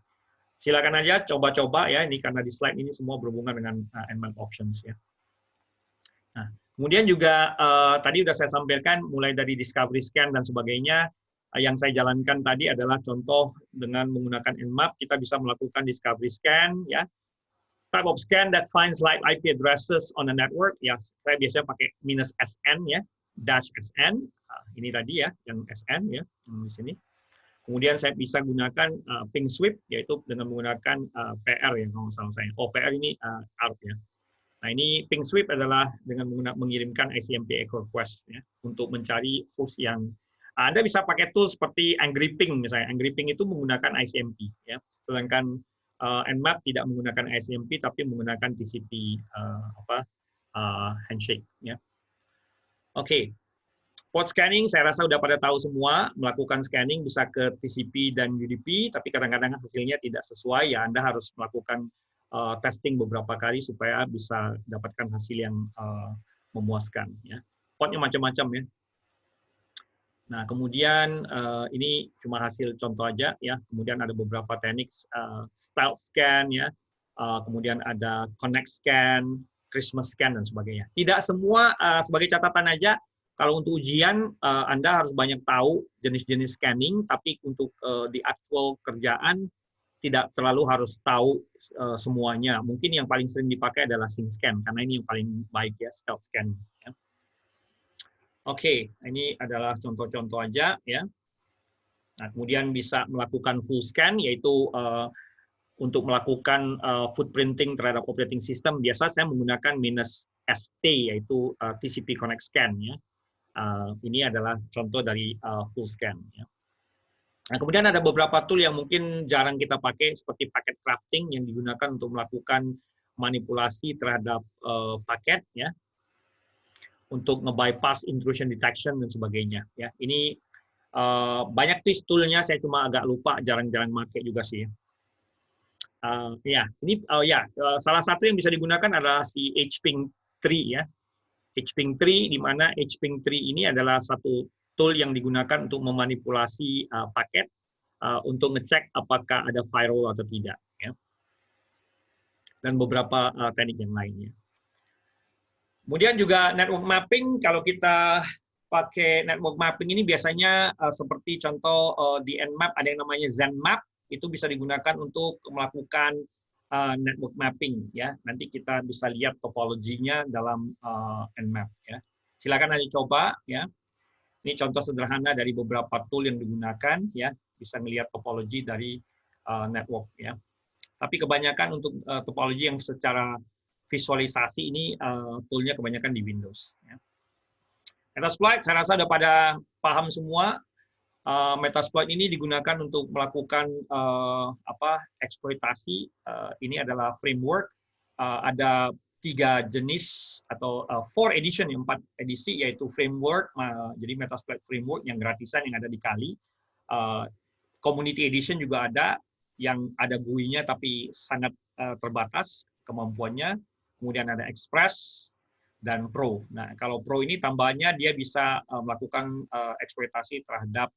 Silakan aja coba-coba ya. Ini karena di slide ini semua berhubungan dengan Nmap options. Ya. Nah, kemudian juga tadi sudah saya sampaikan mulai dari discovery scan dan sebagainya. Yang saya jalankan tadi adalah contoh dengan menggunakan Nmap kita bisa melakukan discovery scan. Ya. Type of scan that finds live IP addresses on a network, ya saya biasanya pakai -SN ya, -SN. Ini tadi ya, yang SN ya, di sini. Kemudian saya bisa gunakan ping sweep, yaitu dengan menggunakan PR ya, kalau salah saya. Oh, PR ini ARP ya. Nah, ini ping sweep adalah dengan mengirimkan ICMP echo request ya, untuk mencari host yang Anda bisa pakai tool seperti Angry-Ping misalnya. Angry-Ping itu menggunakan ICMP ya, sedangkan Nmap tidak menggunakan ICMP tapi menggunakan TCP handshake ya. Oke. Port scanning saya rasa udah pada tahu semua, melakukan scanning bisa ke TCP dan UDP tapi kadang-kadang hasilnya tidak sesuai ya Anda harus melakukan testing beberapa kali supaya bisa dapatkan hasil yang memuaskan ya. Portnya macam-macam ya. Nah, kemudian ini cuma hasil contoh aja ya. Kemudian ada beberapa teknik style scan ya. Kemudian ada connect scan, Christmas scan dan sebagainya. Tidak semua sebagai catatan aja. Kalau untuk ujian Anda harus banyak tahu jenis-jenis scanning, tapi untuk di actual kerjaan tidak terlalu harus tahu semuanya. Mungkin yang paling sering dipakai adalah sync scan karena ini yang paling baik ya, stealth scan. Ya. Oke, ini adalah contoh-contoh aja ya. Nah, kemudian bisa melakukan full scan, yaitu untuk melakukan footprinting terhadap operating system. Biasa saya menggunakan -ST, yaitu TCP Connect Scan. Ya. Ini adalah contoh dari full scan. Ya. Nah, kemudian ada beberapa tool yang mungkin jarang kita pakai, seperti packet crafting yang digunakan untuk melakukan manipulasi terhadap paket. Ya. Untuk nge-bypass intrusion detection dan sebagainya. Ya, ini banyak toolnya, saya cuma agak lupa, jarang-jarang pakai juga sih. Salah satu yang bisa digunakan adalah si HPing3 ya. HPing3 di mana HPing3 ini adalah satu tool yang digunakan untuk memanipulasi paket untuk ngecek apakah ada firewall atau tidak. Ya. Dan beberapa teknik yang lainnya. Kemudian juga network mapping, kalau kita pakai network mapping ini biasanya seperti contoh di Nmap ada yang namanya ZenMap, itu bisa digunakan untuk melakukan network mapping ya. Nanti kita bisa lihat topologinya dalam Nmap ya. Silakan aja coba ya. Ini contoh sederhana dari beberapa tool yang digunakan ya, bisa melihat topologi dari network ya. Tapi kebanyakan untuk topologi yang secara visualisasi ini toolnya kebanyakan di Windows. Ya. Metasploit, saya rasa udah pada paham semua. Metasploit ini digunakan untuk melakukan eksploitasi. Ini adalah framework. Ada 3 jenis atau 4 edition, 4 edisi, yaitu framework. Jadi Metasploit framework yang gratisan yang ada di Kali. Community edition juga ada, yang ada GUI-nya tapi sangat terbatas kemampuannya. Kemudian ada Express dan Pro. Nah, kalau Pro ini tambahannya dia bisa melakukan eksploitasi terhadap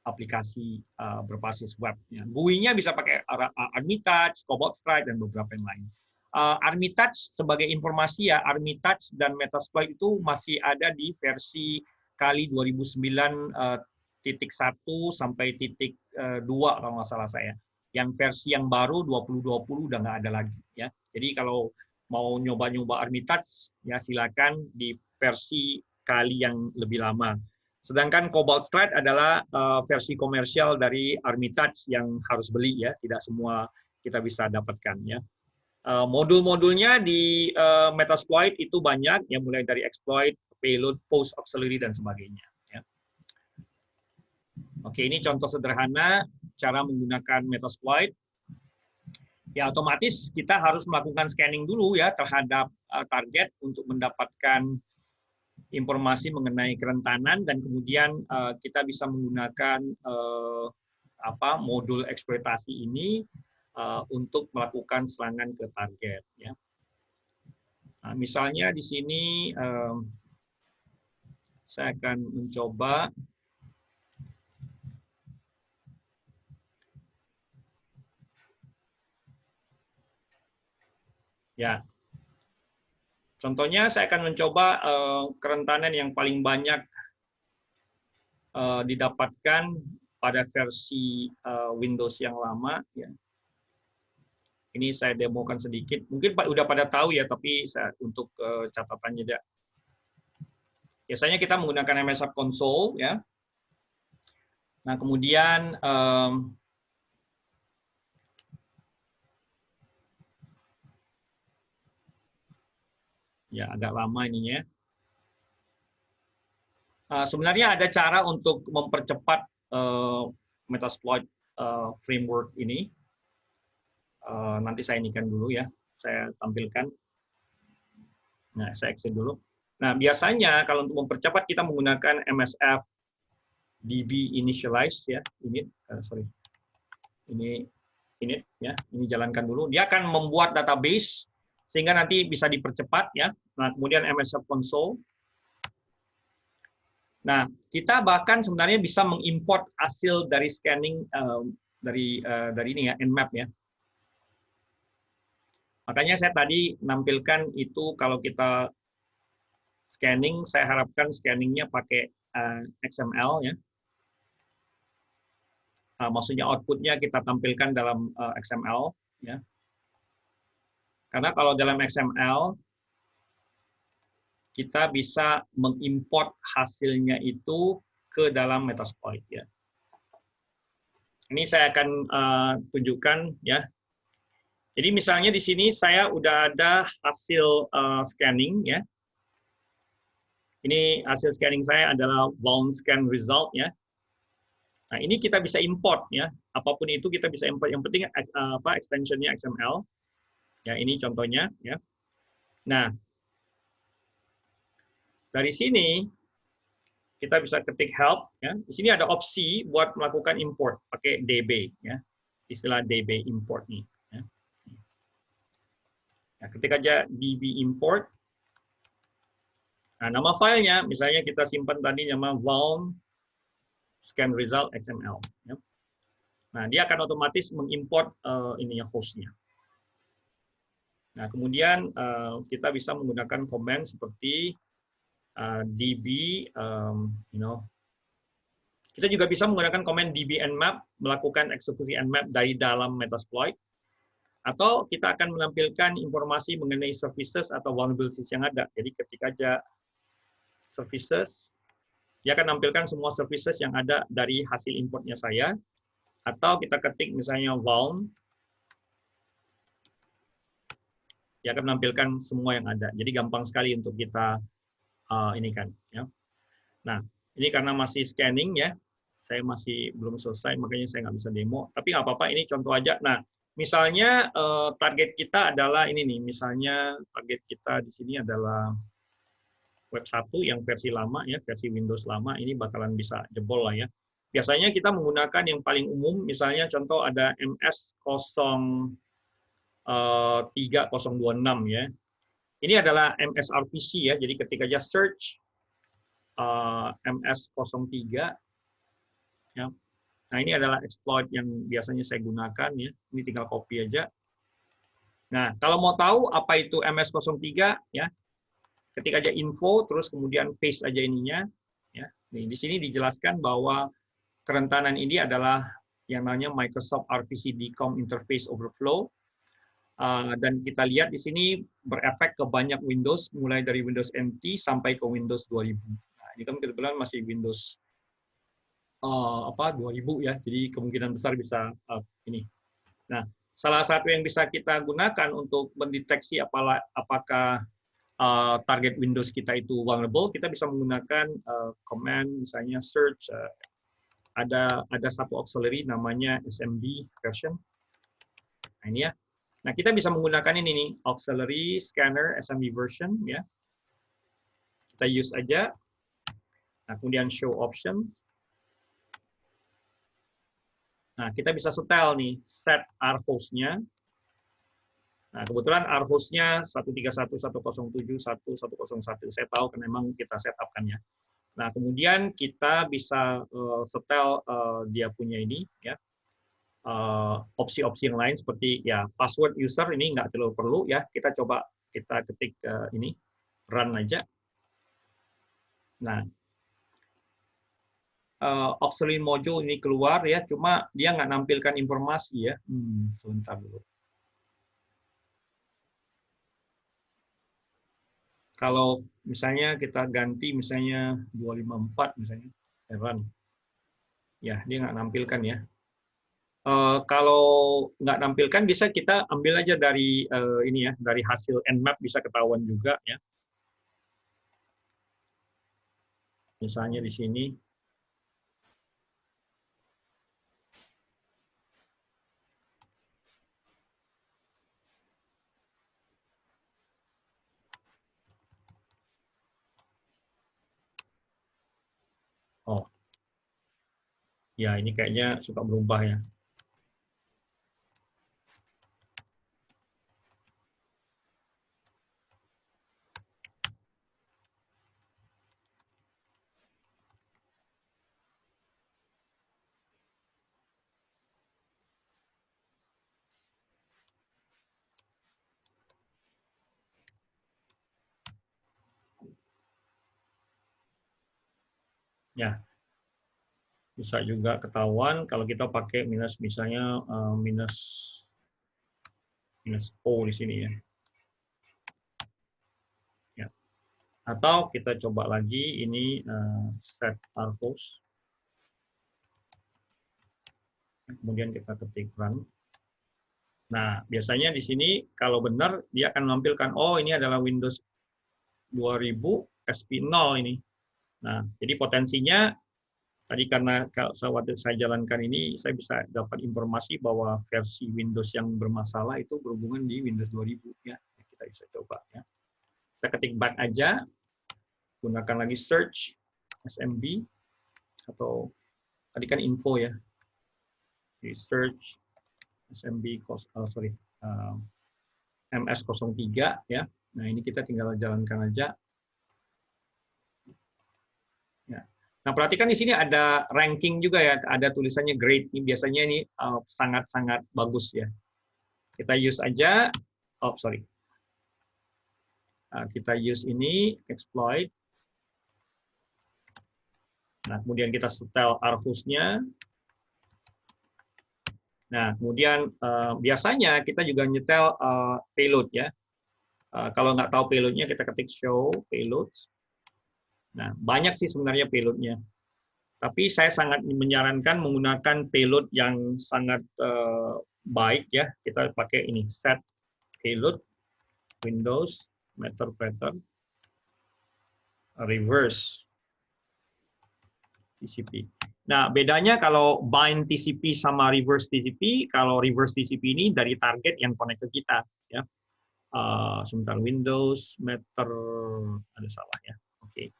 aplikasi berbasis web. GUI-nya bisa pakai Armitouch, Cobalt Strike, dan beberapa yang lain. Armitouch, sebagai informasi ya, Armitouch dan Metasploit itu masih ada di versi Kali 2009.1 sampai .2 kalau nggak salah saya. Yang versi yang baru 2020 udah nggak ada lagi. Ya. Jadi kalau mau nyoba-nyoba Armitouch, ya silakan di versi Kali yang lebih lama. Sedangkan Cobalt Strike adalah versi komersial dari Armitouch yang harus beli ya, tidak semua kita bisa dapatkan ya. Modul-modulnya di Metasploit itu banyak, ya mulai dari exploit, payload, post auxiliary dan sebagainya. Ya. Oke, ini contoh sederhana cara menggunakan Metasploit. Ya, otomatis kita harus melakukan scanning dulu ya terhadap target untuk mendapatkan informasi mengenai kerentanan, dan kemudian kita bisa menggunakan modul eksploitasi ini untuk melakukan serangan ke target. Ya. Nah, misalnya di sini saya akan mencoba ya. Contohnya saya akan mencoba kerentanan yang paling banyak didapatkan pada versi Windows yang lama. Ya. Ini saya demokan sedikit. Mungkin udah pada tahu ya, tapi untuk catatannya ya. Biasanya kita menggunakan MS App Console ya. Nah kemudian ya agak lama ininya. Sebenarnya ada cara untuk mempercepat Metasploit framework ini. Nanti saya inikan dulu ya, saya tampilkan. Nah, saya exit dulu. Nah, biasanya kalau untuk mempercepat kita menggunakan MSF DB initialize ya, ini ya, ini jalankan dulu. Dia akan membuat database sehingga nanti bisa dipercepat ya. Nah, kemudian MSF console. Nah, kita bahkan sebenarnya bisa mengimport hasil dari scanning dari ini ya, Nmap ya. Makanya saya tadi nampilkan itu kalau kita scanning, saya harapkan scanningnya pakai XML ya. Maksudnya outputnya kita tampilkan dalam XML ya. Karena kalau dalam XML kita bisa mengimport hasilnya itu ke dalam Metasploit ya. Ini saya akan tunjukkan ya. Jadi misalnya di sini saya udah ada hasil scanning ya. Ini hasil scanning saya adalah bound scan result ya. Nah, ini kita bisa import ya. Apapun itu kita bisa import. Yang penting extensionnya XML. Ya, ini contohnya ya. Nah, dari sini kita bisa ketik help ya. Di sini ada opsi buat melakukan import pakai DB ya. Istilah DB import nih ya. Nah, ketik aja DB import. Nah, nama filenya misalnya kita simpan tadi nama bound scan result XML. Ya. Nah, dia akan otomatis mengimport ininya hostnya. Nah, kemudian kita bisa menggunakan command seperti db, kita juga bisa menggunakan command db nmap melakukan eksekusi nmap dari dalam Metasploit, atau kita akan menampilkan informasi mengenai services atau vulnerabilities yang ada. Jadi ketik aja services, dia akan menampilkan semua services yang ada dari hasil importnya saya. Atau kita ketik misalnya vuln, dia akan menampilkan semua yang ada. Jadi gampang sekali untuk kita ini kan. Ya. Nah, ini karena masih scanning ya, saya masih belum selesai, makanya saya nggak bisa demo. Tapi nggak apa-apa, ini contoh aja. Nah, misalnya target kita adalah ini nih, misalnya target kita di sini adalah web 1 yang versi lama ya, versi Windows lama, ini bakalan bisa jebol lah ya. Biasanya kita menggunakan yang paling umum, misalnya contoh ada MS03026 ya. Ini adalah MSRPC ya, jadi ketika aja search MS03 ya. Nah, ini adalah exploit yang biasanya saya gunakan ya. Ini tinggal copy aja. Nah, kalau mau tahu apa itu MS03 ya, ketik aja info terus kemudian paste aja ininya ya. Nih, di sini dijelaskan bahwa kerentanan ini adalah yang namanya Microsoft RPC DCOM Interface Overflow. Dan kita lihat di sini berefek ke banyak Windows, mulai dari Windows NT sampai ke Windows 2000. Nah, ini kan kebetulan masih Windows 2000 ya, jadi kemungkinan besar bisa ini. Nah, salah satu yang bisa kita gunakan untuk mendeteksi apakah target Windows kita itu vulnerable, kita bisa menggunakan command misalnya search ada satu auxiliary namanya SMB version. Nah, ini ya. Nah, kita bisa menggunakan ini nih, auxiliary scanner SMB version ya. Kita use aja. Nah, kemudian show option. Nah, kita bisa setel nih, set rhost-nya. Nah, kebetulan rhost-nya 131.107.1.101. Saya tahu kan memang kita set up kan ya. Nah, kemudian kita bisa setel dia punya ini ya. Opsi-opsi yang lain seperti ya password user ini nggak terlalu perlu ya. Kita coba kita ketik ini run aja. Nah, auxiliary module ini keluar ya, cuma dia nggak nampilkan informasi ya. Sebentar dulu. Kalau misalnya kita ganti misalnya 254 misalnya run, ya dia nggak nampilkan ya. Kalau nggak nampilkan bisa kita ambil aja dari ini ya, dari hasil Nmap bisa ketahuan juga ya. Misalnya di sini. Oh, ya ini kayaknya suka berubah ya. Ya, bisa juga ketahuan kalau kita pakai minus misalnya minus O di sini ya. Ya. Atau kita coba lagi ini set rhost. Kemudian kita ketik run. Nah, biasanya di sini kalau benar dia akan menampilkan oh ini adalah Windows 2000 SP0 ini. Nah, jadi potensinya tadi karena waktu saya jalankan ini, saya bisa dapat informasi bahwa versi Windows yang bermasalah itu berhubungan di Windows 2000 ya. Kita bisa coba ya. Kita ketik back aja, gunakan lagi search SMB atau tadi kan info ya. Di search SMB MS03 ya. Nah, ini kita tinggal jalankan aja. Ya. Nah, perhatikan di sini ada ranking juga ya, ada tulisannya grade. Ini biasanya ini sangat-sangat bagus ya. Kita use aja, kita use ini, exploit. Nah, kemudian kita setel rhost-nya. Nah, kemudian biasanya kita juga nyetel payload ya. Kalau nggak tahu payload-nya, kita ketik show payload. Nah, banyak sih sebenarnya payload-nya. Tapi saya sangat menyarankan menggunakan payload yang sangat baik ya. Kita pakai ini set payload Windows Meterpreter reverse TCP. Nah, bedanya kalau bind TCP sama reverse TCP, kalau reverse TCP ini dari target yang connect ke kita ya. Sebentar, Windows Meter ada salah ya. Oke.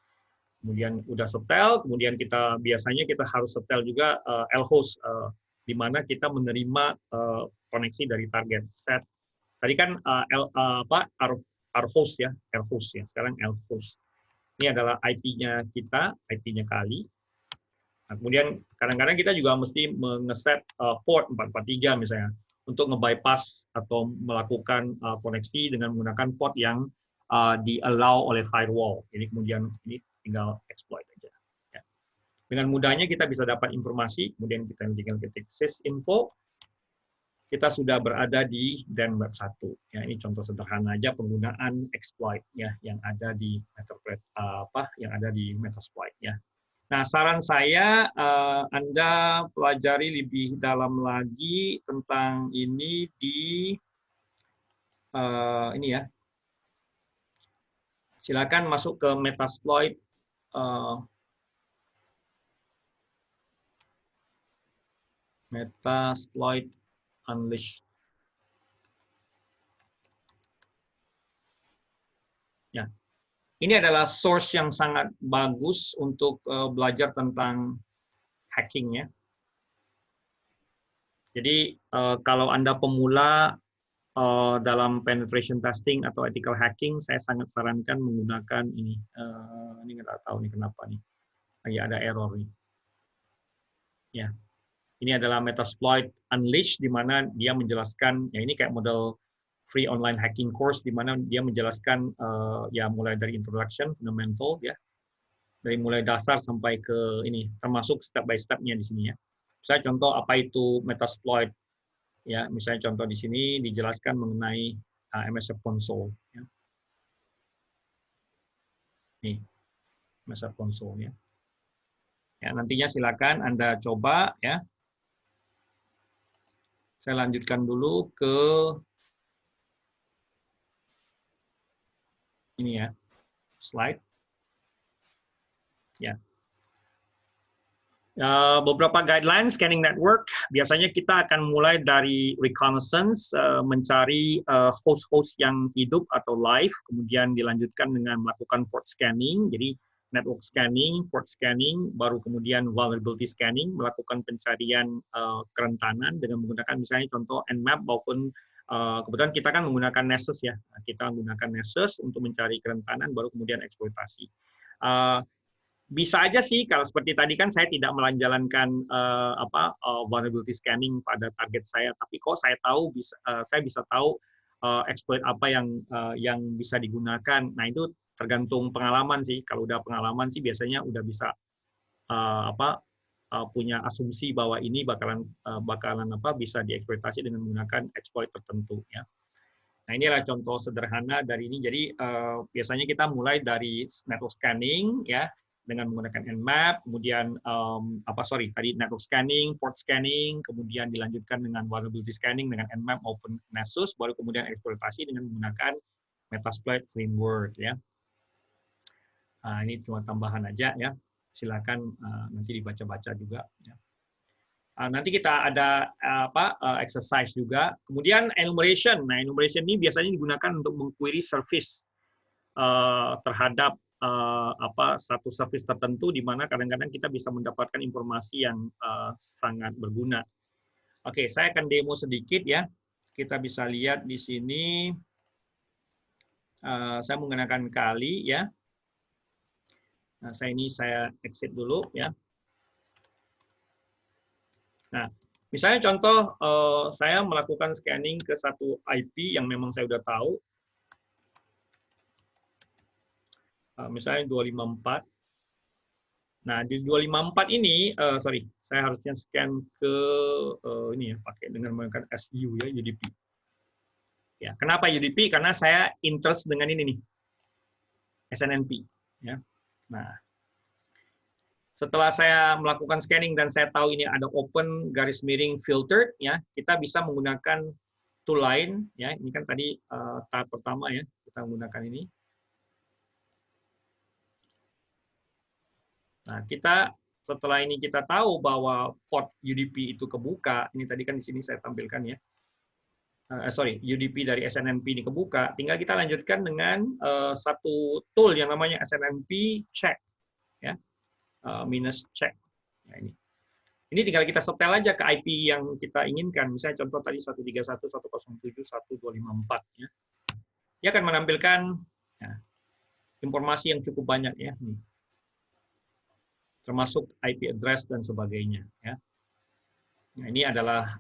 Kemudian udah setel, kemudian biasanya kita harus setel juga lhost di mana kita menerima koneksi dari target set. Tadi kan rhost ya, rhost ya. Sekarang lhost. Ini adalah IP-nya kita, IP-nya kali. Nah, kemudian kadang-kadang kita juga mesti ngeset port 443 misalnya untuk nge-bypass atau melakukan koneksi dengan menggunakan port yang di-allow oleh firewall. Jadi kemudian ini tinggal exploit aja. Ya. Dengan mudahnya kita bisa dapat informasi, kemudian kita tinggal ketik sysinfo, kita sudah berada di DEN Web 1. Ya, ini contoh sederhana aja penggunaan exploit ya yang ada di Metasploit ya. Nah, saran saya Anda pelajari lebih dalam lagi tentang ini di ini ya. Silakan masuk ke Metasploit Metasploit Unleashed. Ya, ini adalah source yang sangat bagus untuk belajar tentang hacking ya. Jadi kalau Anda pemula dalam penetration testing atau ethical hacking, saya sangat sarankan menggunakan ini. Ini nggak tahu nih kenapa nih, lagi ada error nih. Ya, ini adalah Metasploit Unleashed, di mana dia menjelaskan, ya ini kayak model free online hacking course, di mana dia menjelaskan ya mulai dari introduction, fundamental, ya, dari mulai dasar sampai ke ini, termasuk step by step-nya di sini ya. Misalnya contoh apa itu Metasploit, ya, misalnya contoh di sini dijelaskan mengenai MSF Console. Ya. Nih, MSF Console ya. Ya, nantinya silakan Anda coba ya. Saya lanjutkan dulu ke ini ya, slide. Ya. Beberapa guidelines scanning network, biasanya kita akan mulai dari reconnaissance, mencari host-host yang hidup atau live, kemudian dilanjutkan dengan melakukan port scanning, jadi network scanning, port scanning, baru kemudian vulnerability scanning, melakukan pencarian kerentanan dengan menggunakan misalnya contoh Nmap maupun kebetulan kita kan menggunakan Nessus ya, kita menggunakan Nessus untuk mencari kerentanan, baru kemudian eksploitasi. Bisa aja sih kalau seperti tadi kan saya tidak menjalankan vulnerability scanning pada target saya, tapi kok saya tahu saya bisa tahu exploit apa yang bisa digunakan. Nah itu tergantung pengalaman sih. Kalau udah pengalaman sih biasanya udah bisa punya asumsi bahwa ini bakalan bisa dieksploitasi dengan menggunakan exploit tertentu ya. Nah ini adalah contoh sederhana dari ini. Jadi biasanya kita mulai dari network scanning ya, dengan menggunakan Nmap, kemudian tadi network scanning, port scanning, kemudian dilanjutkan dengan vulnerability scanning dengan Nmap maupun Nessus, baru kemudian eksploitasi dengan menggunakan Metasploit framework ya. Nah, ini cuma tambahan aja ya. Silakan nanti dibaca-baca juga ya. Nanti kita ada exercise juga. Kemudian enumeration. Nah, enumeration ini biasanya digunakan untuk mengquery service terhadap satu service tertentu, di mana kadang-kadang kita bisa mendapatkan informasi yang sangat berguna. Oke, saya akan demo sedikit ya. Kita bisa lihat di sini. Saya menggunakan Kali ya. Nah, saya exit dulu ya. Nah, misalnya contoh saya melakukan scanning ke satu IP yang memang saya udah tahu. Misalnya 254. Nah, di 254 ini, saya harusnya scan ke ini ya, pakai dengan menggunakan SU ya, UDP. Ya, kenapa UDP? Karena saya interest dengan ini nih, SNMP. Ya. Nah, setelah saya melakukan scanning dan saya tahu ini ada open garis miring filtered, ya, kita bisa menggunakan tool lain. Ya, ini kan tadi tahap pertama ya, kita menggunakan ini. Nah, setelah ini kita tahu bahwa port UDP itu kebuka, ini tadi kan di sini saya tampilkan ya. UDP dari SNMP ini kebuka, tinggal kita lanjutkan dengan satu tool yang namanya SNMP check, ya, minus check. Ya, ini tinggal kita setel aja ke IP yang kita inginkan. Misalnya contoh tadi 131.107.1.254, ya. Dia akan menampilkan ya, informasi yang cukup banyak ya. Nih, termasuk IP address dan sebagainya. Ya. Nah, ini adalah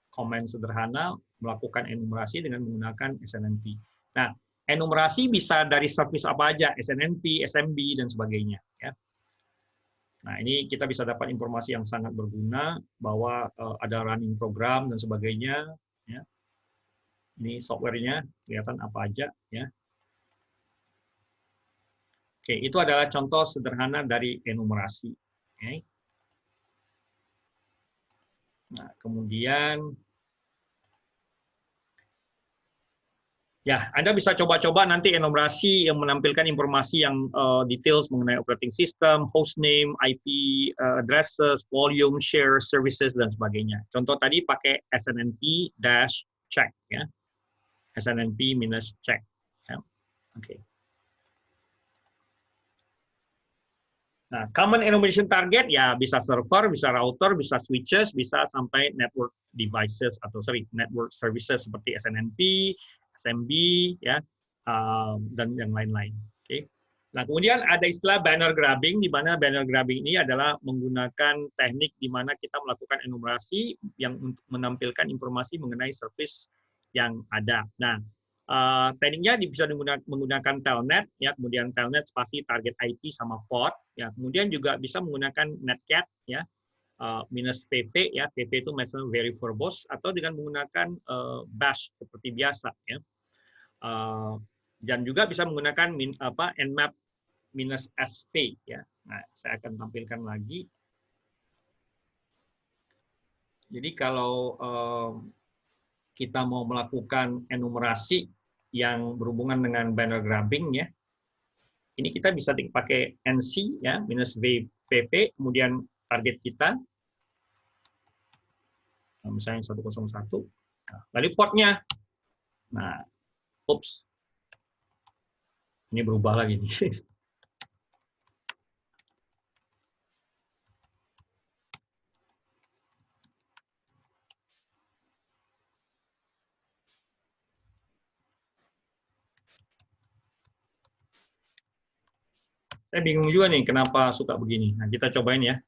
komen sederhana melakukan enumerasi dengan menggunakan SNMP. Nah, enumerasi bisa dari service apa aja, SNMP, SMB, dan sebagainya. Ya. Nah, ini kita bisa dapat informasi yang sangat berguna bahwa ada running program dan sebagainya. Ya. Ini software-nya, kelihatan apa aja. Ya. Oke, itu adalah contoh sederhana dari enumerasi. Oke. Nah, kemudian Ya, Anda bisa coba-coba nanti enumerasi yang menampilkan informasi yang details mengenai operating system, hostname, IP addresses, volume, share, services, dan sebagainya. Contoh tadi pakai SNMP-check, ya. SNMP-check. Ya. Oke. Nah, common enumeration target ya bisa server, bisa router, bisa switches, bisa sampai network devices atau network services seperti SNMP, SMB, ya, dan yang lain-lain. Oke. Nah, kemudian ada istilah banner grabbing, di mana banner grabbing ini adalah menggunakan teknik di mana kita melakukan enumerasi yang untuk menampilkan informasi mengenai service yang ada. Nah, tekniknya bisa menggunakan telnet, ya, kemudian telnet spasi target IP sama port, ya, kemudian juga bisa menggunakan netcat, ya, minus PP, ya, PP itu misalnya very verbose, atau dengan menggunakan bash seperti biasa, ya. Dan juga bisa menggunakan nmap minus SP, ya. Nah, saya akan tampilkan lagi. Jadi kalau kita mau melakukan enumerasi yang berhubungan dengan banner grabbing, ya, ini kita bisa pakai NC, ya, minus VPP, kemudian target kita, misalnya 101, nah, lalu portnya, nah, oops, ini berubah lagi nih. Saya bingung juga nih kenapa suka begini. Nah, kita cobain ya.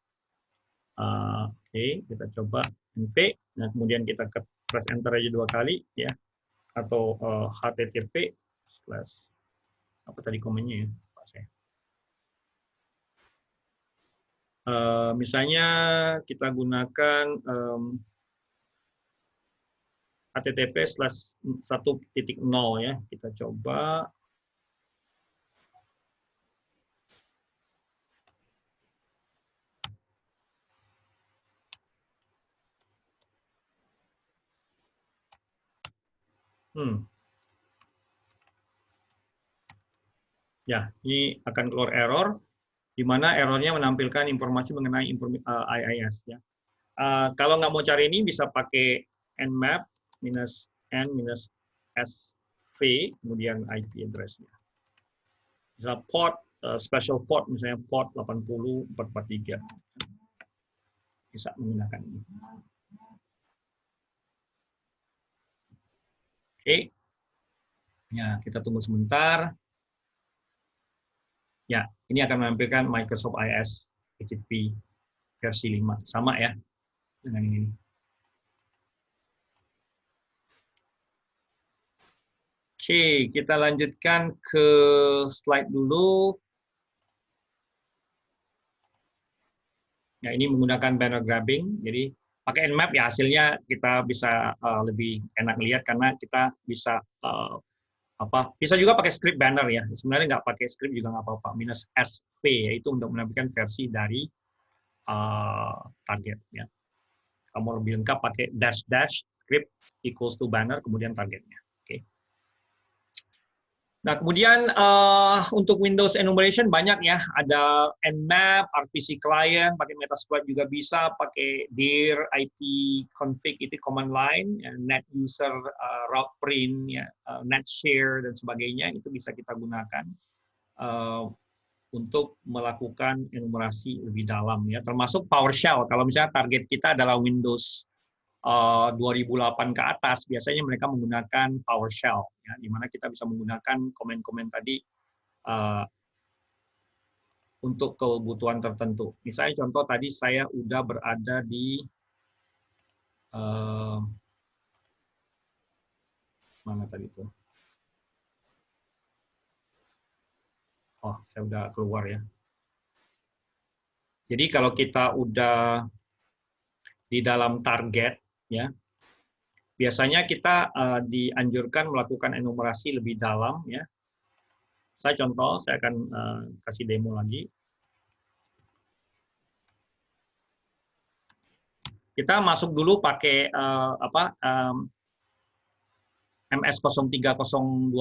Oke, kita coba NP. Nah, kemudian kita press enter aja 2 kali, ya, atau http slash apa tadi komennya ya, Pak saya. Misalnya kita gunakan http slash 1.0, ya, kita coba. Ya, ini akan keluar error, di mana errornya menampilkan informasi mengenai IIS. Ya. Kalau nggak mau cari ini, bisa pakai nmap minus n minus sv, kemudian IP address-nya. Bisa port, special port, misalnya port 80443. Bisa menggunakan ini. Oke. Ya, kita tunggu sebentar. Ya, ini akan menampilkan Microsoft IIS HTTP versi 5. Sama ya dengan ini. Oke, kita lanjutkan ke slide dulu. Ya, ini menggunakan banner grabbing. Jadi pakai nmap ya hasilnya kita bisa lebih enak lihat karena kita bisa bisa juga pakai script banner ya. Sebenarnya nggak pakai script juga nggak apa-apa. Minus SP yaitu untuk menampilkan versi dari target ya. Kamu lebih lengkap pakai dash script equals to banner kemudian targetnya. Oke. Nah, kemudian untuk Windows enumeration banyak ya, ada nmap, RPC client, pakai Metasploit juga bisa, pakai dir, IP config itu command line, ya, net user, route print, ya, net share dan sebagainya itu bisa kita gunakan untuk melakukan enumerasi lebih dalam ya, termasuk PowerShell. Kalau misalnya target kita adalah Windows 2008 ke atas, biasanya mereka menggunakan PowerShell, ya, di mana kita bisa menggunakan komen-komen tadi untuk kebutuhan tertentu. Misalnya contoh tadi saya udah berada di mana tadi itu? Oh, saya udah keluar ya. Jadi kalau kita udah di dalam target, ya, biasanya kita dianjurkan melakukan enumerasi lebih dalam, ya. Saya contoh, saya akan kasih demo lagi. Kita masuk dulu pakai MS03026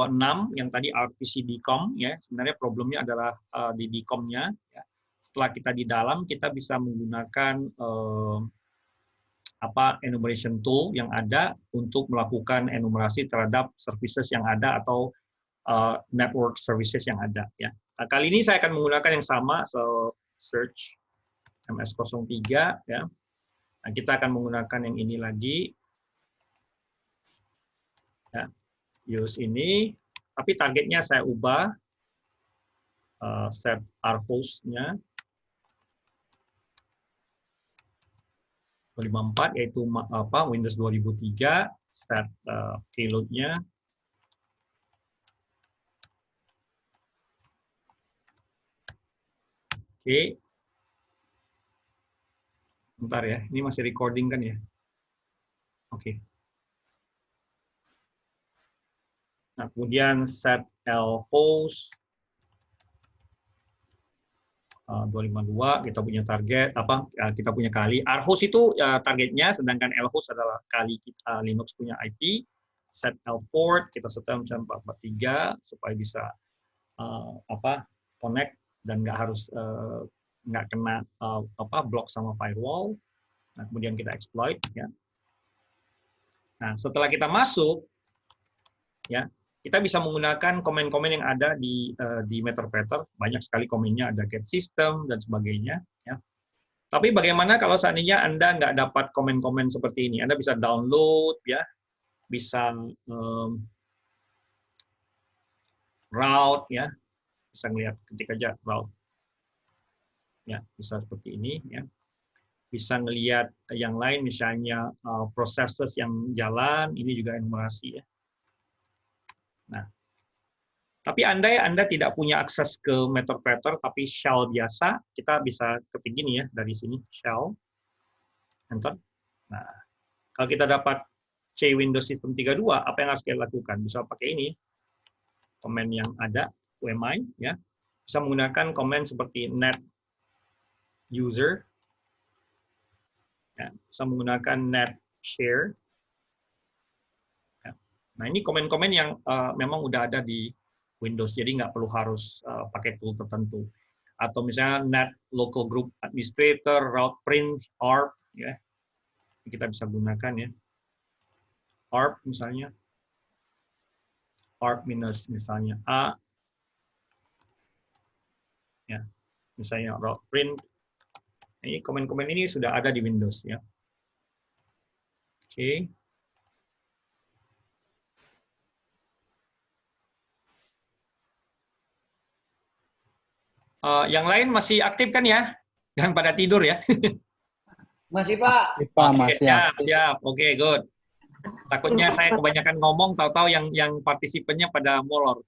yang tadi RPC DCOM ya, sebenarnya problemnya adalah di DCOM-nya ya. Setelah kita di dalam, kita bisa menggunakan enumeration tool yang ada untuk melakukan enumerasi terhadap services yang ada atau network services yang ada ya. Nah, kali ini saya akan menggunakan yang sama, so search MS03 ya. Nah, kita akan menggunakan yang ini lagi. Ya, use ini, tapi targetnya saya ubah set rhost-nya 254 yaitu Windows 2003, set payload-nya oke. Bentar ya, ini masih recording kan ya? Oke. Nah, kemudian set lhost 252, kita punya target kita punya kali rhost itu targetnya, sedangkan lhost adalah kali kita Linux punya IP. Set lport kita setel misalnya 443 supaya bisa connect dan nggak kena block sama firewall. Nah, kemudian kita exploit ya. Nah, setelah kita masuk ya, kita bisa menggunakan komen-komen yang ada di Meterpreter. Banyak sekali komennya, ada get system dan sebagainya ya. Tapi bagaimana kalau seandainya Anda nggak dapat komen-komen seperti ini? Anda bisa download ya, bisa route ya, bisa ngelihat ketik aja route ya, bisa seperti ini ya. Bisa ngelihat yang lain, misalnya processes yang jalan, ini juga enumerasi ya. Nah, tapi Anda tidak punya akses ke Meterpreter, tapi shell biasa, kita bisa ketik gini ya, dari sini, shell, enter. Nah, kalau kita dapat C Windows System 32, apa yang harus kita lakukan? Bisa pakai ini, komen yang ada, UMI, ya. Bisa menggunakan komen seperti net user, ya. Bisa menggunakan net share. Ya. Nah, ini komen-komen yang memang udah ada di Windows, jadi nggak perlu harus pakai tool tertentu. Atau misalnya net local group administrator, route print, ARP, ya. Kita bisa gunakan ya. ARP misalnya. ARP minus misalnya A. Ya. Misalnya route print. Ini komen-komen ini sudah ada di Windows ya. Oke. Yang lain masih aktif kan ya? Jangan pada tidur ya. Masih, Pak. Pak, Oke, Mas ya. siap. Oke, good. Takutnya saya kebanyakan ngomong, tahu-tahu yang partisipannya pada molor.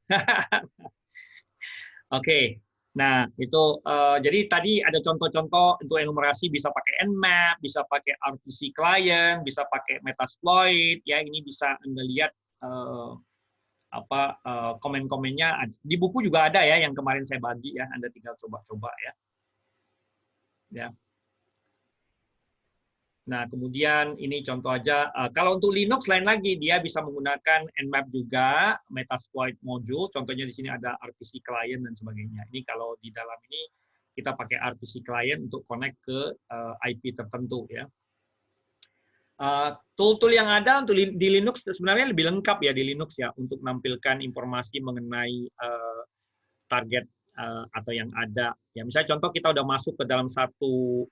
Oke. Nah, itu jadi tadi ada contoh-contoh untuk enumerasi, bisa pakai Nmap, bisa pakai RPC client, bisa pakai Metasploit, ya ini bisa Anda lihat komen-komennya di buku juga ada ya, yang kemarin saya bagi ya, Anda tinggal coba-coba ya. Ya. Nah, kemudian ini contoh aja, kalau untuk Linux lain lagi, dia bisa menggunakan Nmap juga, Metasploit module, contohnya di sini ada RPC client dan sebagainya. Ini kalau di dalam ini kita pakai RPC client untuk connect ke IP tertentu ya. Tool-tool yang ada untuk di Linux sebenarnya lebih lengkap ya di Linux ya, untuk menampilkan informasi mengenai target atau yang ada. Ya, misalnya contoh kita udah masuk ke dalam satu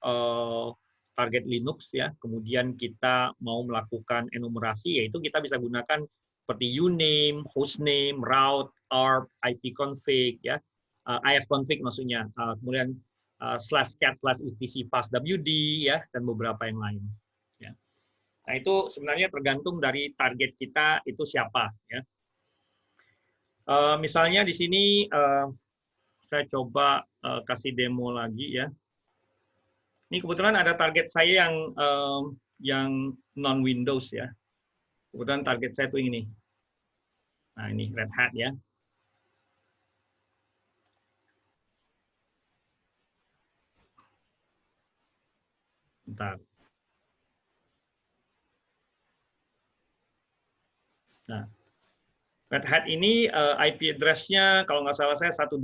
target Linux ya, kemudian kita mau melakukan enumerasi, yaitu kita bisa gunakan seperti uname, hostname, route, ARP, ipconfig ya, ifconfig maksudnya, kemudian /cat/etc passwd ya, dan beberapa yang lain. Ya. Nah, itu sebenarnya tergantung dari target kita itu siapa ya. Misalnya di sini saya coba kasih demo lagi ya. Ini kebetulan ada target saya yang non Windows ya. Kebetulan target saya tuh ini. Nah, ini Red Hat ya. Bentar. Nah, Red Hat ini IP address-nya kalau nggak salah saya 125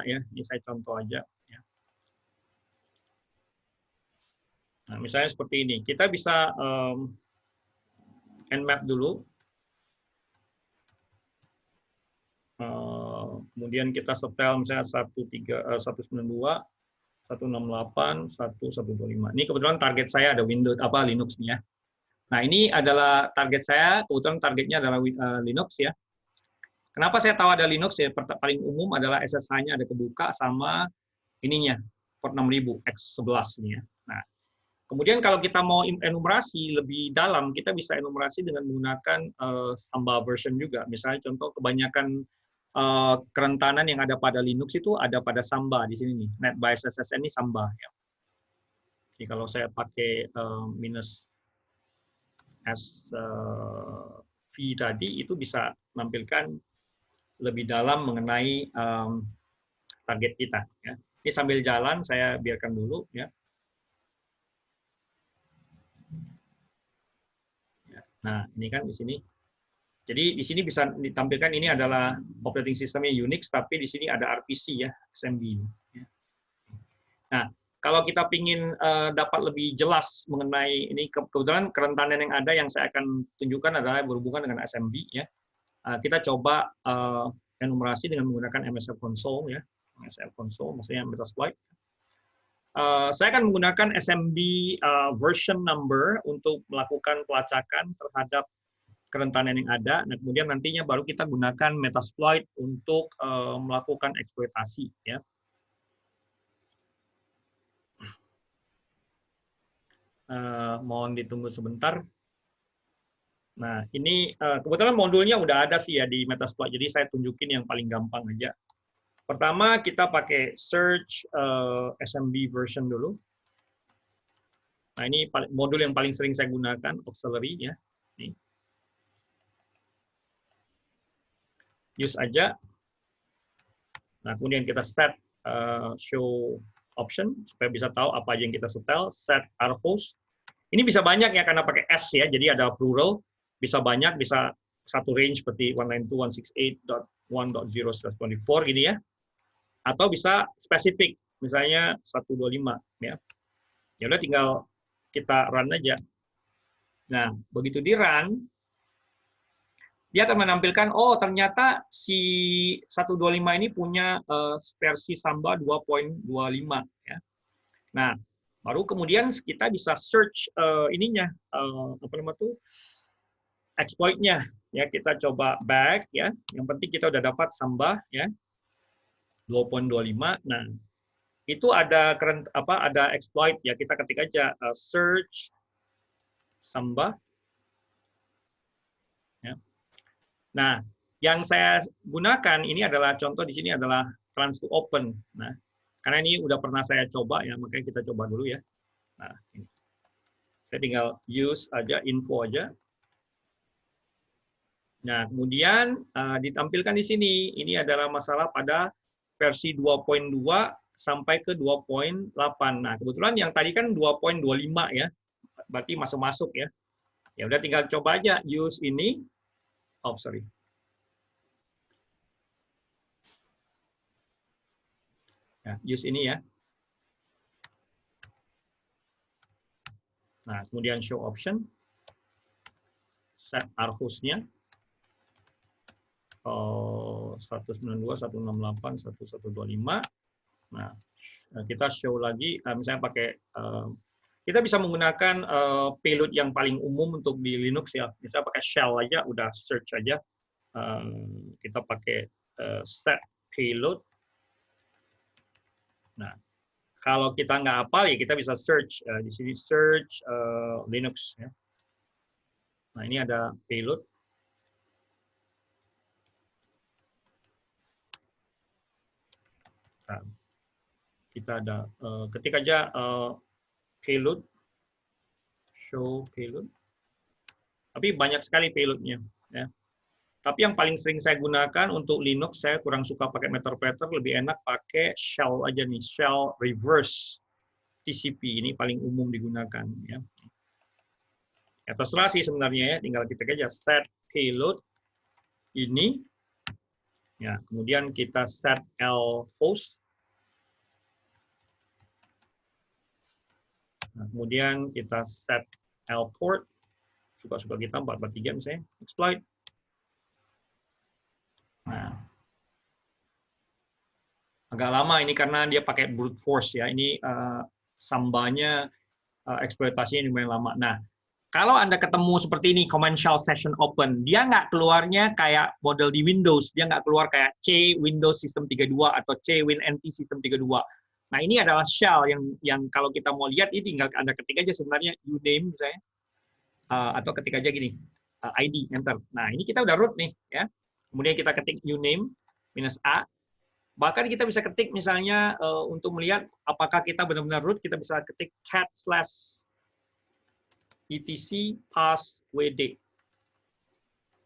ya. Ini saya contoh aja. Ya. Nah, misalnya seperti ini. Kita bisa nmap dulu. Kemudian kita setel misalnya 192, 168, 1125. Ini kebetulan target saya ada Windows Linux nih ya. Nah, ini adalah target saya, kebetulan targetnya adalah Linux ya. Kenapa saya tahu ada Linux ya? Paling umum adalah SSH-nya ada kebuka sama ininya, port 6000 X11 nih ya. Nah, kemudian kalau kita mau enumerasi lebih dalam, kita bisa enumerasi dengan menggunakan Samba version juga. Misalnya contoh kebanyakan kerentanan yang ada pada Linux itu ada pada Samba di sini nih. NetBIOS SSN ini Samba ya. Jadi kalau saya pakai minus SV tadi itu bisa menampilkan lebih dalam mengenai target kita. Ya. Ini sambil jalan saya biarkan dulu ya. Nah ini kan di sini. Jadi di sini bisa ditampilkan ini adalah operating systemnya Unix, tapi di sini ada RPC ya, SMB. Ya. Nah kalau kita ingin dapat lebih jelas mengenai ini, kebetulan kerentanan yang ada yang saya akan tunjukkan adalah berhubungan dengan SMB ya. Kita coba enumerasi dengan menggunakan MSF Console ya, MSF Console maksudnya Metasploit. Saya akan menggunakan SMB version number untuk melakukan pelacakan terhadap kerentanan yang ada. Nah, kemudian nantinya baru kita gunakan Metasploit untuk melakukan eksploitasi ya. Mohon ditunggu sebentar. Nah, ini kebetulan modulnya udah ada sih ya di Metasploit, jadi saya tunjukin yang paling gampang aja. Pertama, kita pakai search SMB version dulu. Nah, ini modul yang paling sering saya gunakan, auxiliary ya. Nih. Use aja. Nah, kemudian kita set show option, supaya bisa tahu apa aja yang kita setel. Set our host. Ini bisa banyak ya, karena pakai S ya, jadi ada plural. Bisa banyak, bisa satu range seperti 192.168.1.0/24 gini ya. Atau bisa spesifik, misalnya 125 ya. Ya udah tinggal kita run aja. Nah, begitu di run, dia akan menampilkan oh ternyata si 125 ini punya versi Samba 2.25 ya. Nah, baru kemudian kita bisa search ininya apa namanya tuh exploit-nya ya, kita coba back ya. Yang penting kita udah dapat Samba ya 2.25. Nah, itu ada ada exploit ya, kita ketik aja search Samba ya. Nah, yang saya gunakan ini adalah contoh di sini adalah trans to open. Nah, karena ini udah pernah saya coba ya, makanya kita coba dulu ya. Nah, ini. Saya tinggal use aja, info aja. Nah, kemudian ditampilkan di sini, ini adalah masalah pada versi 2.2 sampai ke 2.8. Nah, kebetulan yang tadi kan 2.25 ya, berarti masuk-masuk ya. Ya udah tinggal coba aja use ini. Oh, sorry. Ya, use ini ya. Nah, kemudian show option. Set our host-nya. 192, 168, 1125. Nah, kita show lagi, misalnya pakai, kita bisa menggunakan payload yang paling umum untuk di Linux ya. Misalnya pakai shell aja, udah search aja. Kita pakai set payload. Nah, kalau kita nggak hafal ya kita bisa search di sini search Linux ya. Nah, ini ada payload. Nah, kita ada ketik aja payload, show payload. Tapi banyak sekali payloadnya ya. Tapi yang paling sering saya gunakan untuk Linux, saya kurang suka pakai Meterpreter, lebih enak pakai shell aja nih, shell reverse TCP, ini paling umum digunakan ya. Ya terserah sih sebenarnya ya, tinggal ketik aja set payload ini. Ya, kemudian kita set L host. Nah, kemudian kita set L port. Suka-suka kita 443 misalnya. Exploit. Nah, agak lama ini karena dia pakai brute force ya. Ini sambanya eksploitasinya lumayan lama. Nah, kalau Anda ketemu seperti ini, command shell session open, dia nggak keluarnya kayak model di Windows. Dia nggak keluar kayak C Windows System 32 atau C WinNT System 32. Nah, ini adalah shell yang kalau kita mau lihat, ini tinggal Anda ketik aja sebenarnya uname misalnya. Atau ketik aja gini, ID, enter. Nah, ini kita udah root nih. Ya. Kemudian kita ketik uname, -A. Bahkan kita bisa ketik misalnya untuk melihat apakah kita benar-benar root, kita bisa ketik cat/etc passwd.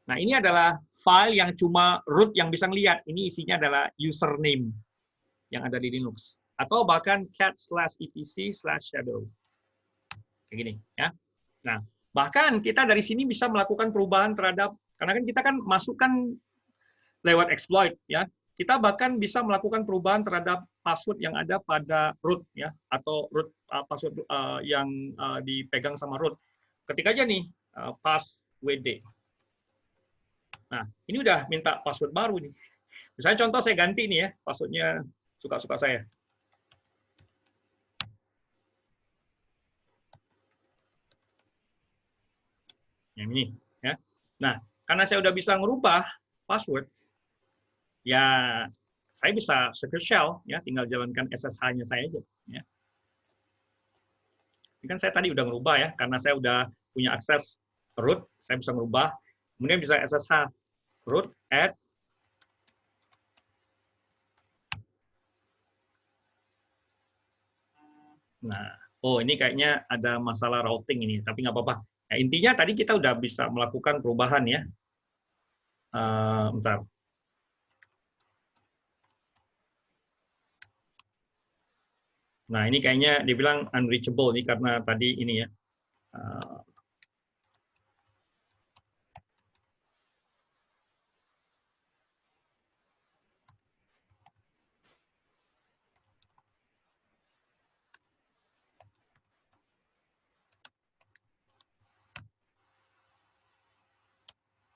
Nah, ini adalah file yang cuma root yang bisa ngelihat. Ini isinya adalah username yang ada di Linux. Atau bahkan cat/etc/shadow. Kayak gini. Ya. Nah, bahkan kita dari sini bisa melakukan perubahan terhadap, karena kan kita kan masukkan lewat exploit. Ya. Kita bahkan bisa melakukan perubahan terhadap password yang ada pada root ya, atau root password yang dipegang sama root. Ketik aja nih passwd. Nah, ini udah minta password baru nih. Misalnya contoh saya ganti nih ya, passwordnya suka-suka saya. Yang ini ya. Nah, karena saya udah bisa ngerubah password, ya saya bisa secure shell ya, tinggal jalankan SSH-nya saya aja ya. Ini kan saya tadi udah ngerubah ya, karena saya udah punya akses root, saya bisa ngerubah. Kemudian bisa SSH root add. Nah, oh ini kayaknya ada masalah routing ini, tapi nggak apa-apa. Nah, intinya tadi kita udah bisa melakukan perubahan ya. Bentar. Nah, ini kayaknya dibilang unreachable nih karena tadi ini ya.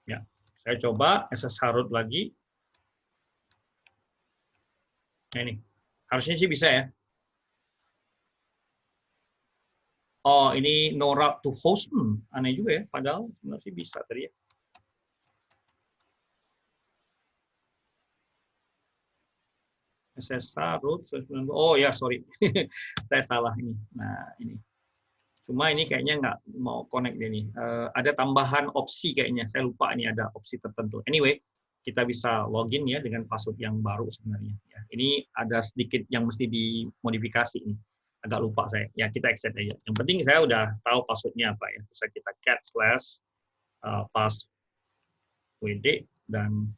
Ya, saya coba SSH root lagi. Nah, ini harusnya sih bisa ya. Oh, ini no route to host. Aneh juga ya, padahal sebenarnya sih bisa tadi ya. SSH root 190. Oh ya, sorry. Saya salah ini. Nah, ini. Cuma ini kayaknya nggak mau connect dia nih. Ada tambahan opsi kayaknya. Saya lupa ini ada opsi tertentu. Anyway, kita bisa login ya dengan password yang baru sebenarnya. Ya, ini ada sedikit yang mesti dimodifikasi ini. Agak lupa saya. Ya, kita accept aja. Yang penting saya udah tahu passwordnya apa ya. Bisa kita cat/passwd dan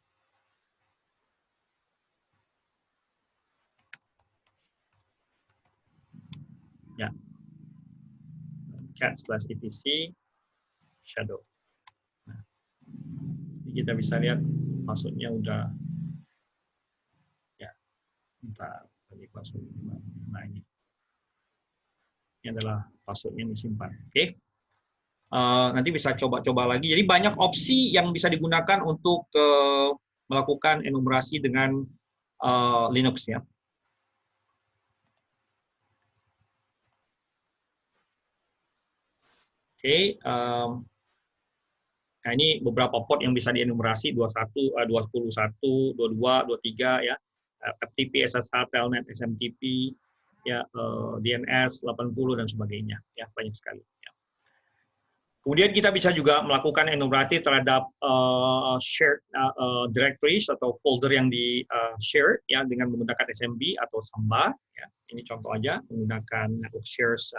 ya cat/etc shadow. Nah, jadi kita bisa lihat passwordnya udah ya. Bentar, tadi password gimana? Nah ini adalah password yang disimpan. Oke. Nanti bisa coba-coba lagi. Jadi banyak opsi yang bisa digunakan untuk melakukan enumerasi dengan Linux ya. Oke. Nah ini beberapa port yang bisa dienumerasi 21, 21, 22, 23 ya. FTP, SSH, Telnet, SMTP, ya DNS 80 dan sebagainya ya, banyak sekali ya. Kemudian kita bisa juga melakukan enumerasi terhadap shared directories atau folder yang di share ya dengan menggunakan SMB atau Samba ya. Ini contoh aja menggunakan network shares,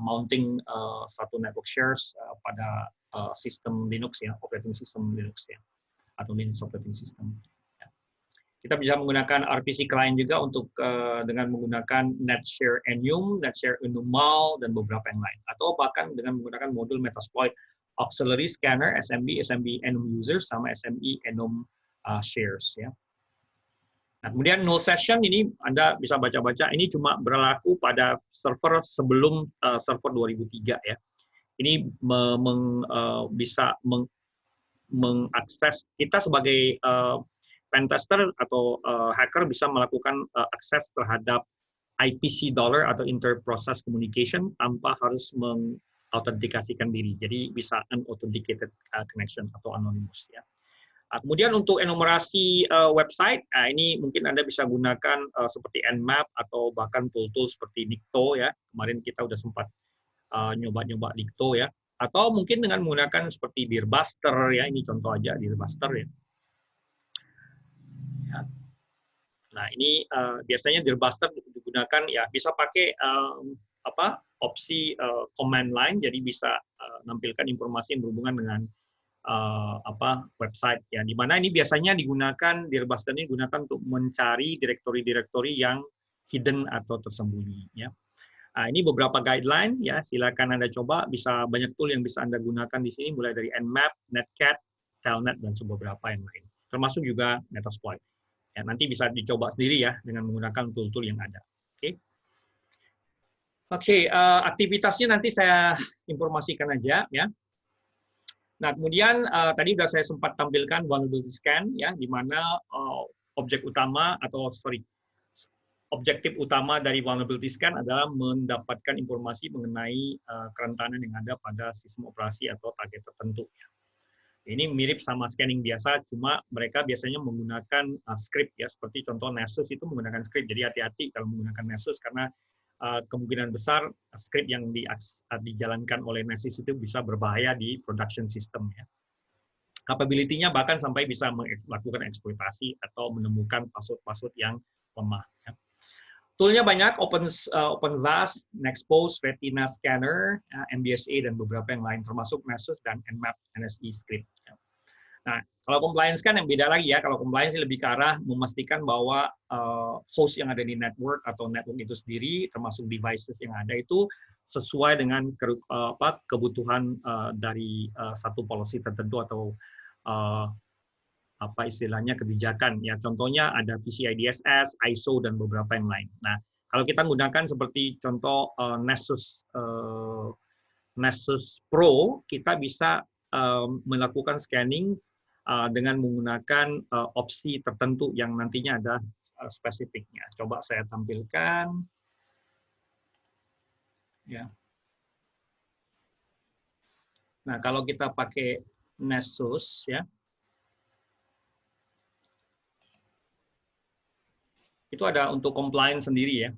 mounting satu network shares pada sistem Linux ya, operating system Linux ya, atau Linux operating system. Kita bisa menggunakan RPC client juga untuk dengan menggunakan NetShare Enum, NetShare Enumal, dan beberapa yang lain. Atau bahkan dengan menggunakan modul Metasploit Auxiliary Scanner, SMB, SMB Enum User, sama SME Enum shares ya. Nah, kemudian null session ini Anda bisa baca-baca, ini cuma berlaku pada server sebelum server 2003 ya. Ini bisa mengakses, kita sebagai pentester atau hacker bisa melakukan akses terhadap IPC dollar atau inter-process communication tanpa harus mengautentikasikan diri. Jadi bisa unauthenticated connection atau anonymous ya. Kemudian untuk enumerasi website, ini mungkin Anda bisa gunakan seperti Nmap atau bahkan tool-tool seperti Nikto ya. Kemarin kita udah sempat nyoba-nyoba Nikto ya. Atau mungkin dengan menggunakan seperti Deerbuster ya. Ini contoh aja Deerbuster ya. Nah ini biasanya Deerbuster digunakan ya bisa pakai opsi command line, jadi bisa nampilkan informasi yang berhubungan dengan website ya, di mana ini biasanya digunakan, Deerbuster ini digunakan untuk mencari direktori-direktori yang hidden atau tersembunyi ya. Ini beberapa guideline ya, silakan Anda coba, bisa banyak tool yang bisa Anda gunakan di sini mulai dari Nmap, Netcat, Telnet dan beberapa yang lain. Termasuk juga Metasploit. Ya, nanti bisa dicoba sendiri ya dengan menggunakan tool-tool yang ada. Oke, aktivitasnya nanti saya informasikan aja ya. Nah, kemudian tadi sudah saya sempat tampilkan vulnerability scan ya, di mana objektif utama dari vulnerability scan adalah mendapatkan informasi mengenai kerentanan yang ada pada sistem operasi atau target tertentu. Ini mirip sama scanning biasa, cuma mereka biasanya menggunakan script ya, seperti contoh Nessus itu menggunakan script. Jadi hati-hati kalau menggunakan Nessus karena kemungkinan besar script yang dijalankan oleh Nessus itu bisa berbahaya di production system ya. Capability-nya bahkan sampai bisa melakukan eksploitasi atau menemukan password-password yang lemah. Ya. Toolnya banyak, OpenVAST, Nexpose, Retina Scanner, MBSA, dan beberapa yang lain, termasuk Nessus dan Nmap NSE Script. Nah, kalau compliance kan yang beda lagi ya. Kalau compliance lebih ke arah memastikan bahwa host yang ada di network atau network itu sendiri, termasuk devices yang ada itu sesuai dengan kebutuhan dari satu policy tertentu atau istilahnya kebijakan. Ya, contohnya ada PCI DSS, ISO dan beberapa yang lain. Nah, kalau kita menggunakan seperti contoh Nessus Pro, kita bisa melakukan scanning dengan menggunakan opsi tertentu yang nantinya ada spesifiknya. Coba saya tampilkan. Ya. Nah, kalau kita pakai Nessus, ya, itu ada untuk compliance sendiri ya.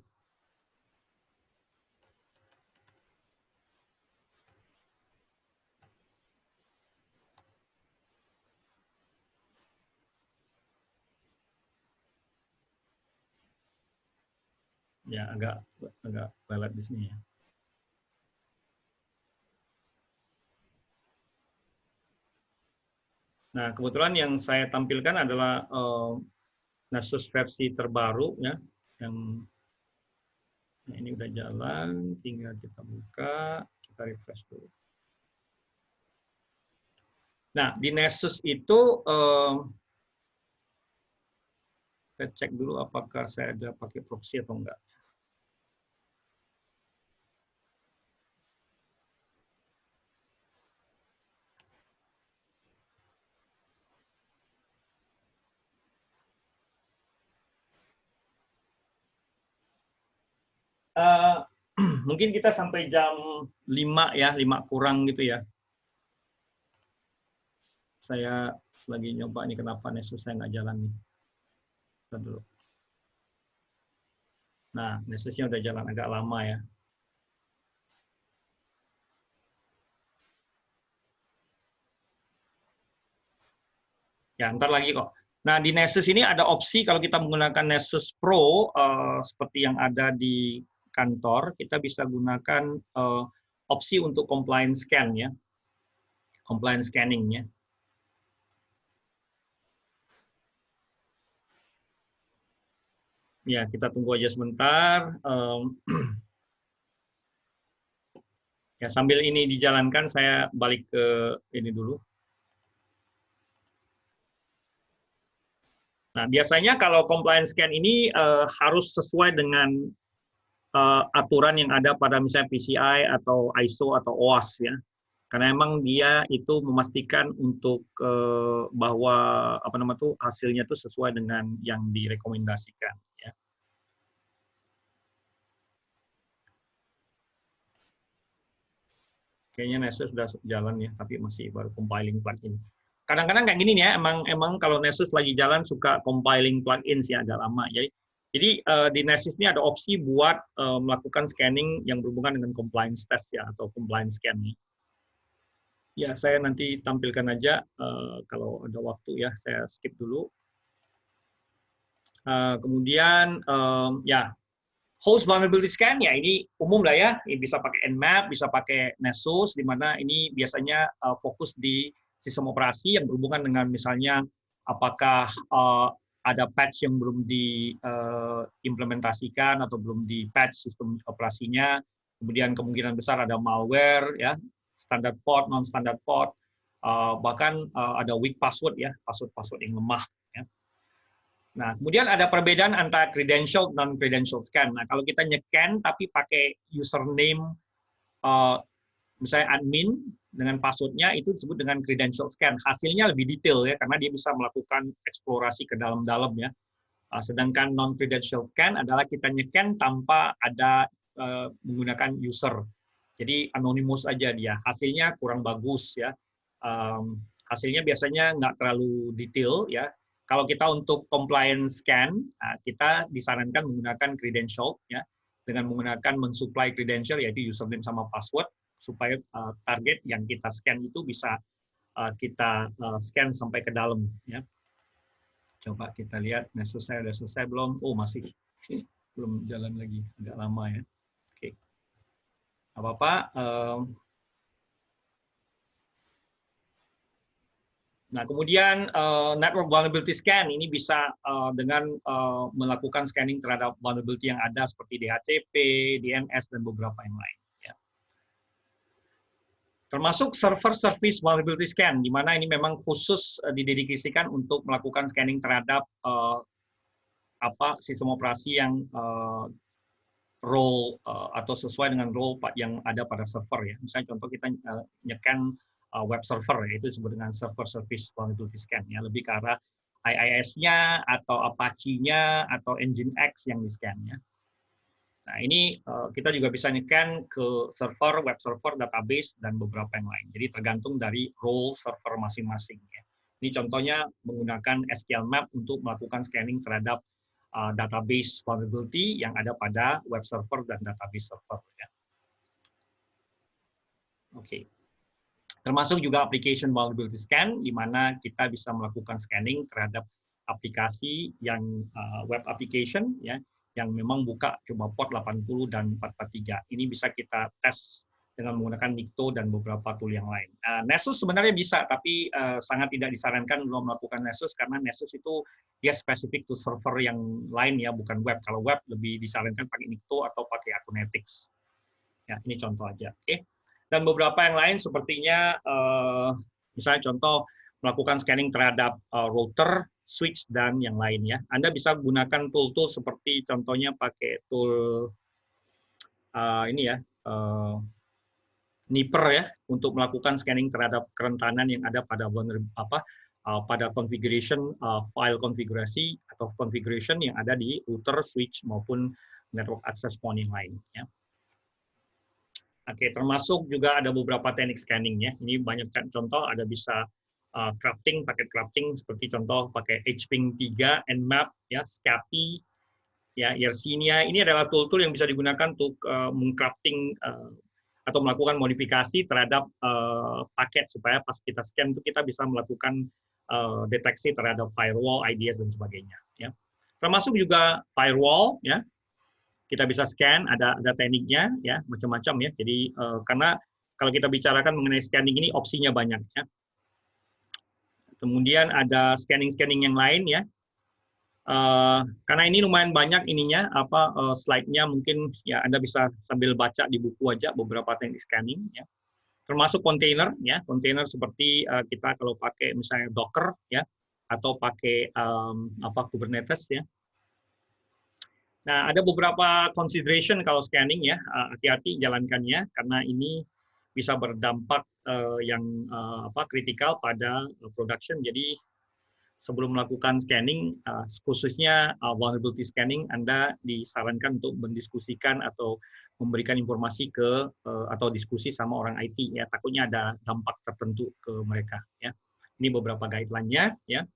Ya, agak pelet di sini ya. Nah, kebetulan yang saya tampilkan adalah Nessus versi terbaru ya, yang nah ini udah jalan, tinggal kita buka, kita refresh dulu. Nah, di Nessus itu kita cek dulu apakah saya ada pakai proxy atau enggak. Mungkin kita sampai jam 5 ya, 5 kurang gitu ya. Saya lagi nyoba nih kenapa Nessus saya nggak jalan nih. Kita dulu. Nah, Nessusnya udah jalan agak lama ya. Ya, ntar lagi kok. Nah, di Nessus ini ada opsi kalau kita menggunakan Nessus Pro seperti yang ada di kantor, kita bisa gunakan opsi untuk compliance scan ya. Compliance scanning ya. Ya, kita tunggu aja sebentar. Ya, sambil ini dijalankan, saya balik ke ini dulu. Nah, biasanya kalau compliance scan ini harus sesuai dengan aturan yang ada pada misalnya PCI atau ISO atau OWAS ya. Karena emang dia itu memastikan untuk bahwa apa namanya tuh hasilnya tuh sesuai dengan yang direkomendasikan ya. Kayaknya Nessus sudah jalan ya, tapi masih baru compiling plugin. Kadang-kadang kayak gini nih ya, emang kalau Nessus lagi jalan suka compiling plugin sih agak lama. Jadi di Nessus ini ada opsi buat melakukan scanning yang berhubungan dengan compliance test ya atau compliance scan. Ya, saya nanti tampilkan aja kalau ada waktu ya, saya skip dulu. Kemudian ya host vulnerability scan ya ini umum lah ya, ini bisa pakai Nmap, bisa pakai Nessus, di mana ini biasanya fokus di sistem operasi yang berhubungan dengan misalnya apakah ada patch yang belum diimplementasikan atau belum di patch sistem operasinya, kemudian kemungkinan besar ada malware ya, standard port, non standard port, bahkan ada weak password ya, password yang lemah. Ya. Nah, kemudian ada perbedaan antara credential dan non-credential scan. Nah, kalau kita nge-scan tapi pakai username, misalnya admin dengan passwordnya, itu disebut dengan credential scan. Hasilnya lebih detail ya, karena dia bisa melakukan eksplorasi ke dalam-dalam ya. Sedangkan non-credential scan adalah kita nge-scan tanpa ada menggunakan user. Jadi anonymous aja dia. Hasilnya kurang bagus ya. Hasilnya biasanya nggak terlalu detail ya. Kalau kita untuk compliance scan, kita disarankan menggunakan credential, ya, dengan menggunakan mensupply credential, yaitu username sama password, supaya target yang kita scan itu bisa kita scan sampai ke dalam. Ya. Coba kita lihat, Nessus saya sudah selesai belum? Oh, masih belum jalan lagi, agak lama ya. Oke, apa-apa. Nah, kemudian network vulnerability scan ini bisa dengan melakukan scanning terhadap vulnerability yang ada seperti DHCP, DNS, dan beberapa yang lain. Ya. Termasuk server service vulnerability scan, di mana ini memang khusus didedikasikan untuk melakukan scanning terhadap sistem operasi yang role atau sesuai dengan role yang ada pada server ya. Misalnya contoh kita nyekan web server, yaitu disebut dengan server service vulnerability scan ya, lebih ke arah IIS-nya atau Apache-nya atau Nginx yang di-scan ya. Nah, ini kita juga bisa nyekan ke server, web server, database, dan beberapa yang lain. Jadi tergantung dari role server masing-masing ya. Ini contohnya menggunakan SQL Map untuk melakukan scanning terhadap database vulnerability yang ada pada web server dan database server ya. Oke. Termasuk juga application vulnerability scan, di mana kita bisa melakukan scanning terhadap aplikasi yang web application, ya, yang memang buka cuma port 80 dan 443. Ini bisa kita tes dengan menggunakan Nikto dan beberapa tool yang lain. Nessus sebenarnya bisa, tapi sangat tidak disarankan belum melakukan Nessus, karena Nessus itu dia spesifik to server yang lain ya, bukan web. Kalau web lebih disarankan pakai Nikto atau pakai Acunetics. Ya, ini contoh aja. Oke. Dan beberapa yang lain sepertinya misalnya contoh melakukan scanning terhadap router, switch, dan yang lainnya. Anda bisa gunakan tool-tool seperti contohnya pakai tool ini ya, Nipper ya, untuk melakukan scanning terhadap kerentanan yang ada pada pada configuration file konfigurasi atau configuration yang ada di router, switch maupun network access point yang lain. Ya. Oke, termasuk juga ada beberapa teknik scanning ya. Ini banyak contoh, ada bisa crafting, paket crafting seperti contoh pakai HPing 3, Nmap, ya, Scapy, ya, Yersinia. Ini adalah tool-tool yang bisa digunakan untuk mengcrafting atau melakukan modifikasi terhadap paket supaya pas kita scan itu kita bisa melakukan deteksi terhadap firewall, IDS dan sebagainya. Ya. Termasuk juga firewall, ya. Kita bisa scan, ada tekniknya, ya, macam-macam ya. Jadi karena kalau kita bicarakan mengenai scanning ini opsinya banyak ya. Kemudian ada scanning yang lain ya. Karena ini lumayan banyak ininya slide-nya, mungkin ya Anda bisa sambil baca di buku aja beberapa teknik scanning ya. Termasuk kontainer ya, kontainer seperti kita kalau pakai misalnya Docker ya. atau pakai Kubernetes ya. Nah, ada beberapa consideration kalau scanning ya, hati-hati jalankannya karena ini bisa berdampak yang kritikal pada production. Jadi sebelum melakukan scanning, khususnya vulnerability scanning, Anda disarankan untuk mendiskusikan atau memberikan informasi ke atau diskusi sama orang IT ya. Takutnya ada dampak tertentu ke mereka ya. Ini beberapa guideline-nya ya.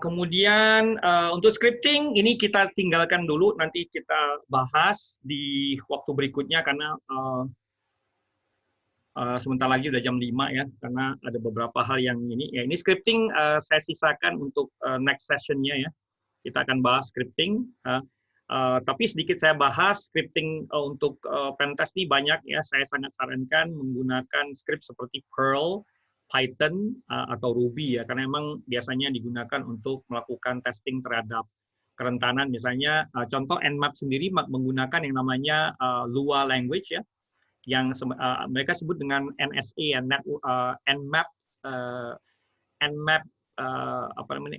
Kemudian untuk scripting ini kita tinggalkan dulu, nanti kita bahas di waktu berikutnya karena sebentar lagi udah jam 5 ya, karena ada beberapa hal yang ini. Ya, ini scripting saya sisakan untuk next session-nya ya. Kita akan bahas scripting. Tapi sedikit saya bahas scripting untuk pentest ini banyak ya. Saya sangat sarankan menggunakan script seperti Perl, Python, atau Ruby ya, karena memang biasanya digunakan untuk melakukan testing terhadap kerentanan. Misalnya contoh Nmap sendiri menggunakan yang namanya Lua language ya, yang mereka sebut dengan NSA ya, Nmap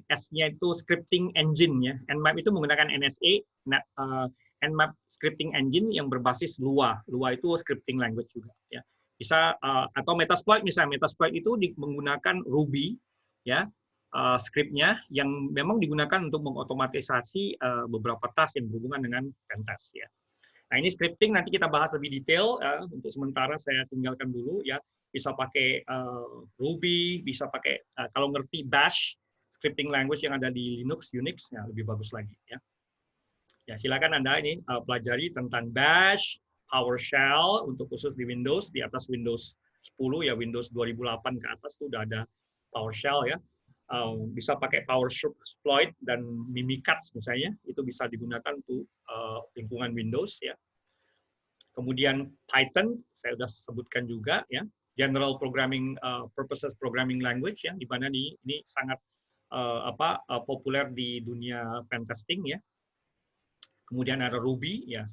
S-nya itu scripting engine ya. Nmap itu menggunakan NSA, Nmap scripting engine yang berbasis Lua. Lua itu scripting language juga ya. Bisa atau Metasploit misalnya, Metasploit itu menggunakan Ruby ya, scriptnya yang memang digunakan untuk mengotomatisasi beberapa task yang berhubungan dengan pentest ya. Nah, ini scripting nanti kita bahas lebih detail. Untuk sementara saya tinggalkan dulu ya. Bisa pakai Ruby, bisa pakai kalau ngerti Bash, scripting language yang ada di Linux, Unix, ya lebih bagus lagi ya. Ya, silakan Anda ini pelajari tentang Bash, PowerShell untuk khusus di Windows, di atas Windows 10 ya, Windows 2008 ke atas itu udah ada PowerShell ya. Bisa pakai PowerSploit dan Mimikatz misalnya, itu bisa digunakan untuk lingkungan Windows ya. Kemudian Python saya sudah sebutkan juga ya, General Programming Purposes Programming Language ya, di mana ini sangat populer di dunia pentesting ya. Kemudian ada Ruby ya,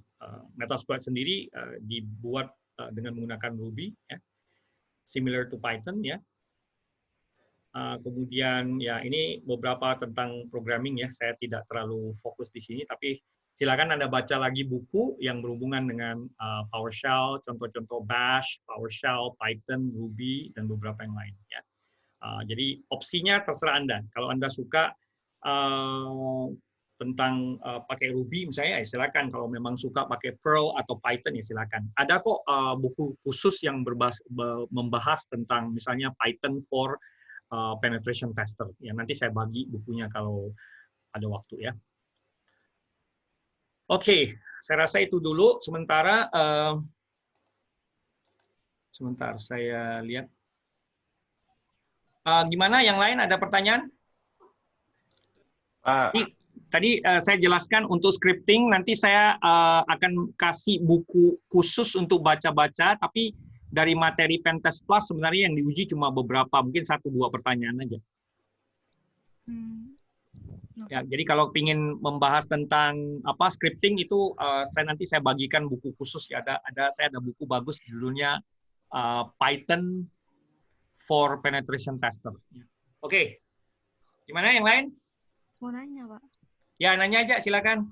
Metasploit sendiri dibuat dengan menggunakan Ruby ya, similar to Python ya. Kemudian ya ini beberapa tentang programming ya, saya tidak terlalu fokus di sini, tapi silakan Anda baca lagi buku yang berhubungan dengan PowerShell, contoh-contoh Bash, PowerShell, Python, Ruby, dan beberapa yang lain ya. Jadi opsinya terserah Anda. Kalau Anda suka tentang pakai Ruby misalnya, ya silakan. Kalau memang suka pakai Perl atau Python, ya silakan. Ada kok buku khusus yang membahas tentang misalnya Python for penetration tester. Ya, nanti saya bagi bukunya kalau ada waktu ya. Oke, saya rasa itu dulu. Sebentar saya lihat. Gimana yang lain, ada pertanyaan? Tadi saya jelaskan untuk scripting, nanti saya akan kasih buku khusus untuk baca-baca, tapi dari materi Pentest Plus sebenarnya yang diuji cuma beberapa, mungkin 1-2 pertanyaan aja. Ya, jadi kalau ingin membahas tentang scripting itu, nanti saya bagikan buku khusus ya. Saya ada buku bagus judulnya Python for Penetration Tester. Oke, gimana yang lain? Mau nanya, Pak. Ya, nanya aja, silakan.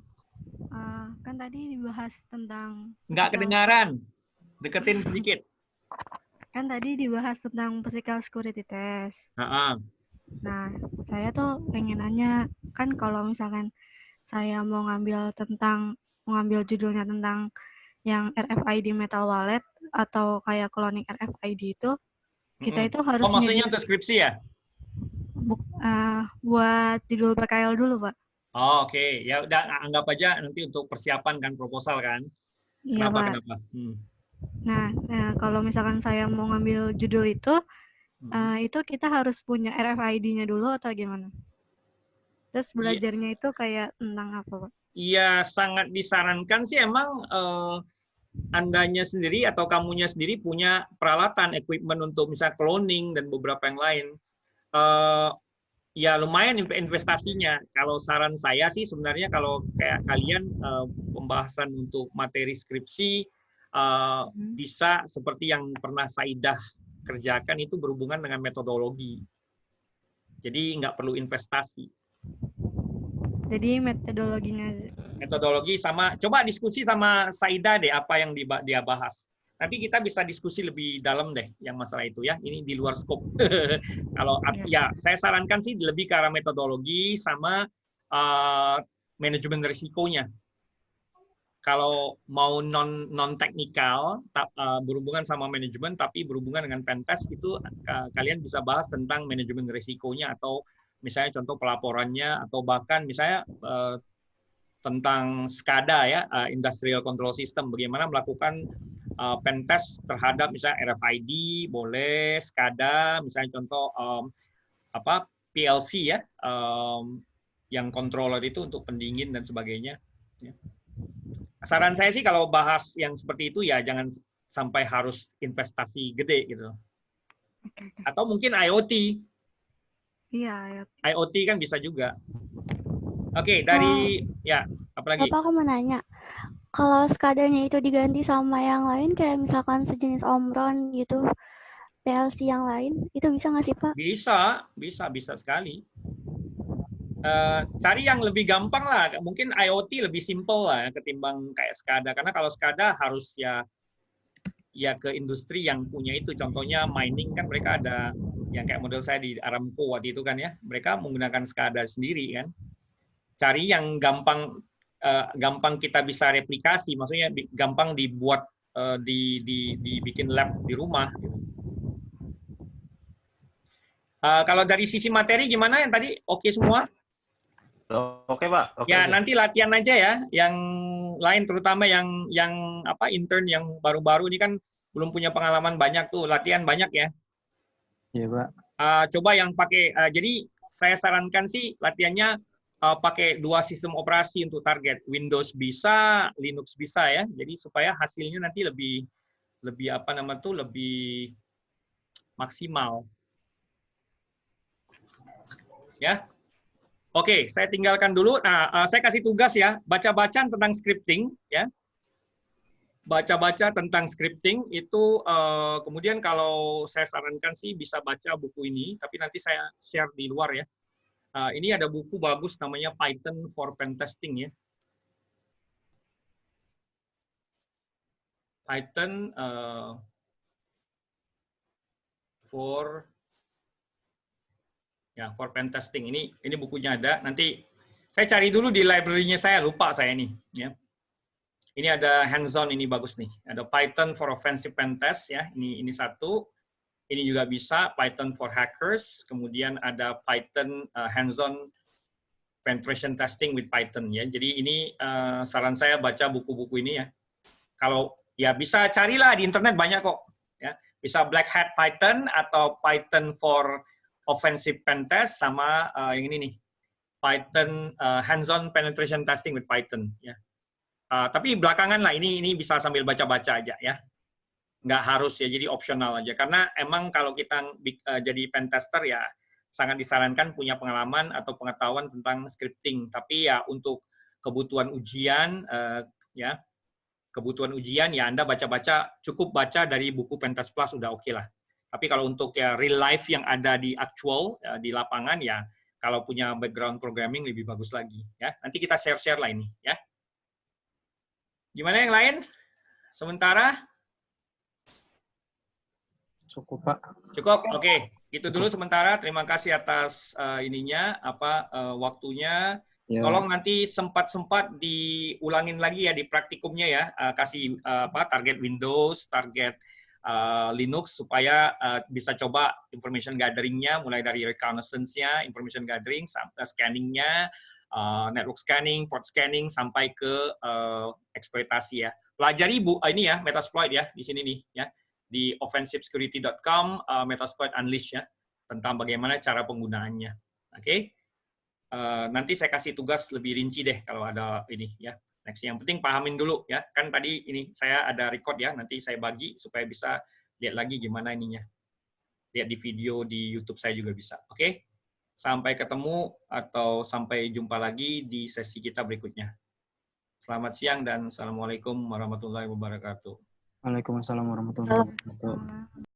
Kan tadi dibahas tentang... Nggak kedengaran. Deketin sedikit. Kan tadi dibahas tentang physical security test. Nah, saya tuh pengen nanya, kan kalau misalkan saya mau ngambil judulnya tentang yang RFID Metal Wallet atau kayak cloning RFID itu, kita itu harus... Oh, maksudnya untuk skripsi ya? Buat judul PKL dulu, Pak. Oh, oke. Ya udah, anggap aja nanti untuk persiapan kan, proposal kan? Iya, Pak. Kenapa? Nah, kalau misalkan saya mau ngambil judul itu kita harus punya RFID-nya dulu atau gimana? Terus belajarnya itu kayak tentang apa, Pak? Iya, sangat disarankan sih emang Andanya sendiri atau kamunya sendiri punya peralatan, equipment untuk misalnya cloning dan beberapa yang lain. Ya lumayan investasinya. Kalau saran saya sih sebenarnya kalau kayak kalian pembahasan untuk materi skripsi bisa seperti yang pernah Saidah kerjakan, itu berhubungan dengan metodologi. Jadi nggak perlu investasi. Jadi metodologinya. Metodologi sama, coba diskusi sama Saida deh apa yang dia bahas. Nanti kita bisa diskusi lebih dalam deh yang masalah itu ya. Ini di luar scope. Kalau ya, saya sarankan sih lebih ke arah metodologi sama manajemen risikonya. Kalau mau non teknikal berhubungan sama manajemen tapi berhubungan dengan pentest itu kalian bisa bahas tentang manajemen risikonya atau misalnya contoh pelaporannya atau bahkan misalnya tentang SCADA ya, Industrial Control System, bagaimana melakukan pentest terhadap misalnya RFID, boleh SCADA, misalnya contoh PLC ya, yang controller itu untuk pendingin dan sebagainya. Ya. Saran saya sih kalau bahas yang seperti itu ya jangan sampai harus investasi gede gitu. Atau mungkin IoT. Iya, IoT kan bisa juga. Oke, dari ya, apalagi? Bapak, aku mau nanya. Kalau SCADA-nya itu diganti sama yang lain kayak misalkan sejenis Omron gitu, PLC yang lain, itu bisa nggak sih, Pak? Bisa sekali. Cari yang lebih gampang lah, mungkin IoT lebih simple lah ketimbang kayak SCADA, karena kalau SCADA harus ya ke industri yang punya itu, contohnya mining kan mereka ada yang kayak model saya di Aramco waktu itu kan ya, mereka menggunakan SCADA sendiri kan. Cari yang gampang kita bisa replikasi, maksudnya gampang dibuat dibikin lab di rumah gitu. Kalau dari sisi materi gimana yang tadi? Oke semua? Oke, Pak. Oke ya, aja. nanti latihan aja ya. Yang lain terutama yang intern yang baru-baru ini kan belum punya pengalaman banyak tuh, latihan banyak ya. Iya, Pak. Coba yang pakai jadi saya sarankan sih latihannya pakai 2 sistem operasi untuk target. Windows bisa, Linux bisa ya. Jadi supaya hasilnya nanti lebih lebih maksimal. Ya. Oke, saya tinggalkan dulu. Nah, saya kasih tugas ya, baca-baca tentang scripting, ya. Baca-baca tentang scripting itu, kemudian kalau saya sarankan sih bisa baca buku ini, tapi nanti saya share di luar ya. Ini ada buku bagus namanya Python for Pentesting ya. Python for pentesting. Ini bukunya ada. Nanti saya cari dulu di library-nya saya, lupa saya nih. Ya. Ini ada hands-on, ini bagus nih. Ada Python for Offensive Pentest ya. Ini satu. Ini juga bisa Python for Hackers. Kemudian ada Python hands-on penetration testing with Python ya. Jadi ini saran saya baca buku-buku ini ya. Kalau ya bisa carilah di internet banyak kok. Ya. Bisa Black Hat Python atau Python for Offensive Pentest sama yang ini nih, Python hands-on penetration testing with Python ya. Tapi belakangan lah ini bisa sambil baca-baca aja ya. Nggak harus ya, jadi opsional aja. Karena emang kalau kita jadi pentester ya sangat disarankan punya pengalaman atau pengetahuan tentang scripting. Tapi ya untuk kebutuhan ujian ya, kebutuhan ujian ya Anda baca-baca, cukup baca dari buku Pentest Plus udah oke lah. Tapi kalau untuk ya real life yang ada di actual di lapangan ya kalau punya background programming lebih bagus lagi ya. Nanti kita share-share lah ini ya. Gimana yang lain? Sementara Cukup, Pak. cukup. Oke. Gitu dulu sementara. Terima kasih atas waktunya. Ya. Tolong nanti sempat-sempat diulangin lagi ya di praktikumnya ya. Kasih target Windows, target Linux supaya bisa coba information gathering-nya mulai dari reconnaissance-nya, information gathering, sampai scanning-nya, network scanning, port scanning sampai ke eksploitasi ya. Pelajari ini ya Metasploit ya di sini nih ya di offensivesecurity.com Metasploit Unleashed ya tentang bagaimana cara penggunaannya. Oke. Nanti saya kasih tugas lebih rinci deh kalau ada ini ya. Next, yang penting pahamin dulu ya. Kan tadi ini saya ada record ya, nanti saya bagi supaya bisa lihat lagi gimana ininya. Lihat di video di YouTube saya juga bisa. Oke? Sampai ketemu atau sampai jumpa lagi di sesi kita berikutnya. Selamat siang dan Assalamualaikum warahmatullahi wabarakatuh. Waalaikumsalam warahmatullahi wabarakatuh.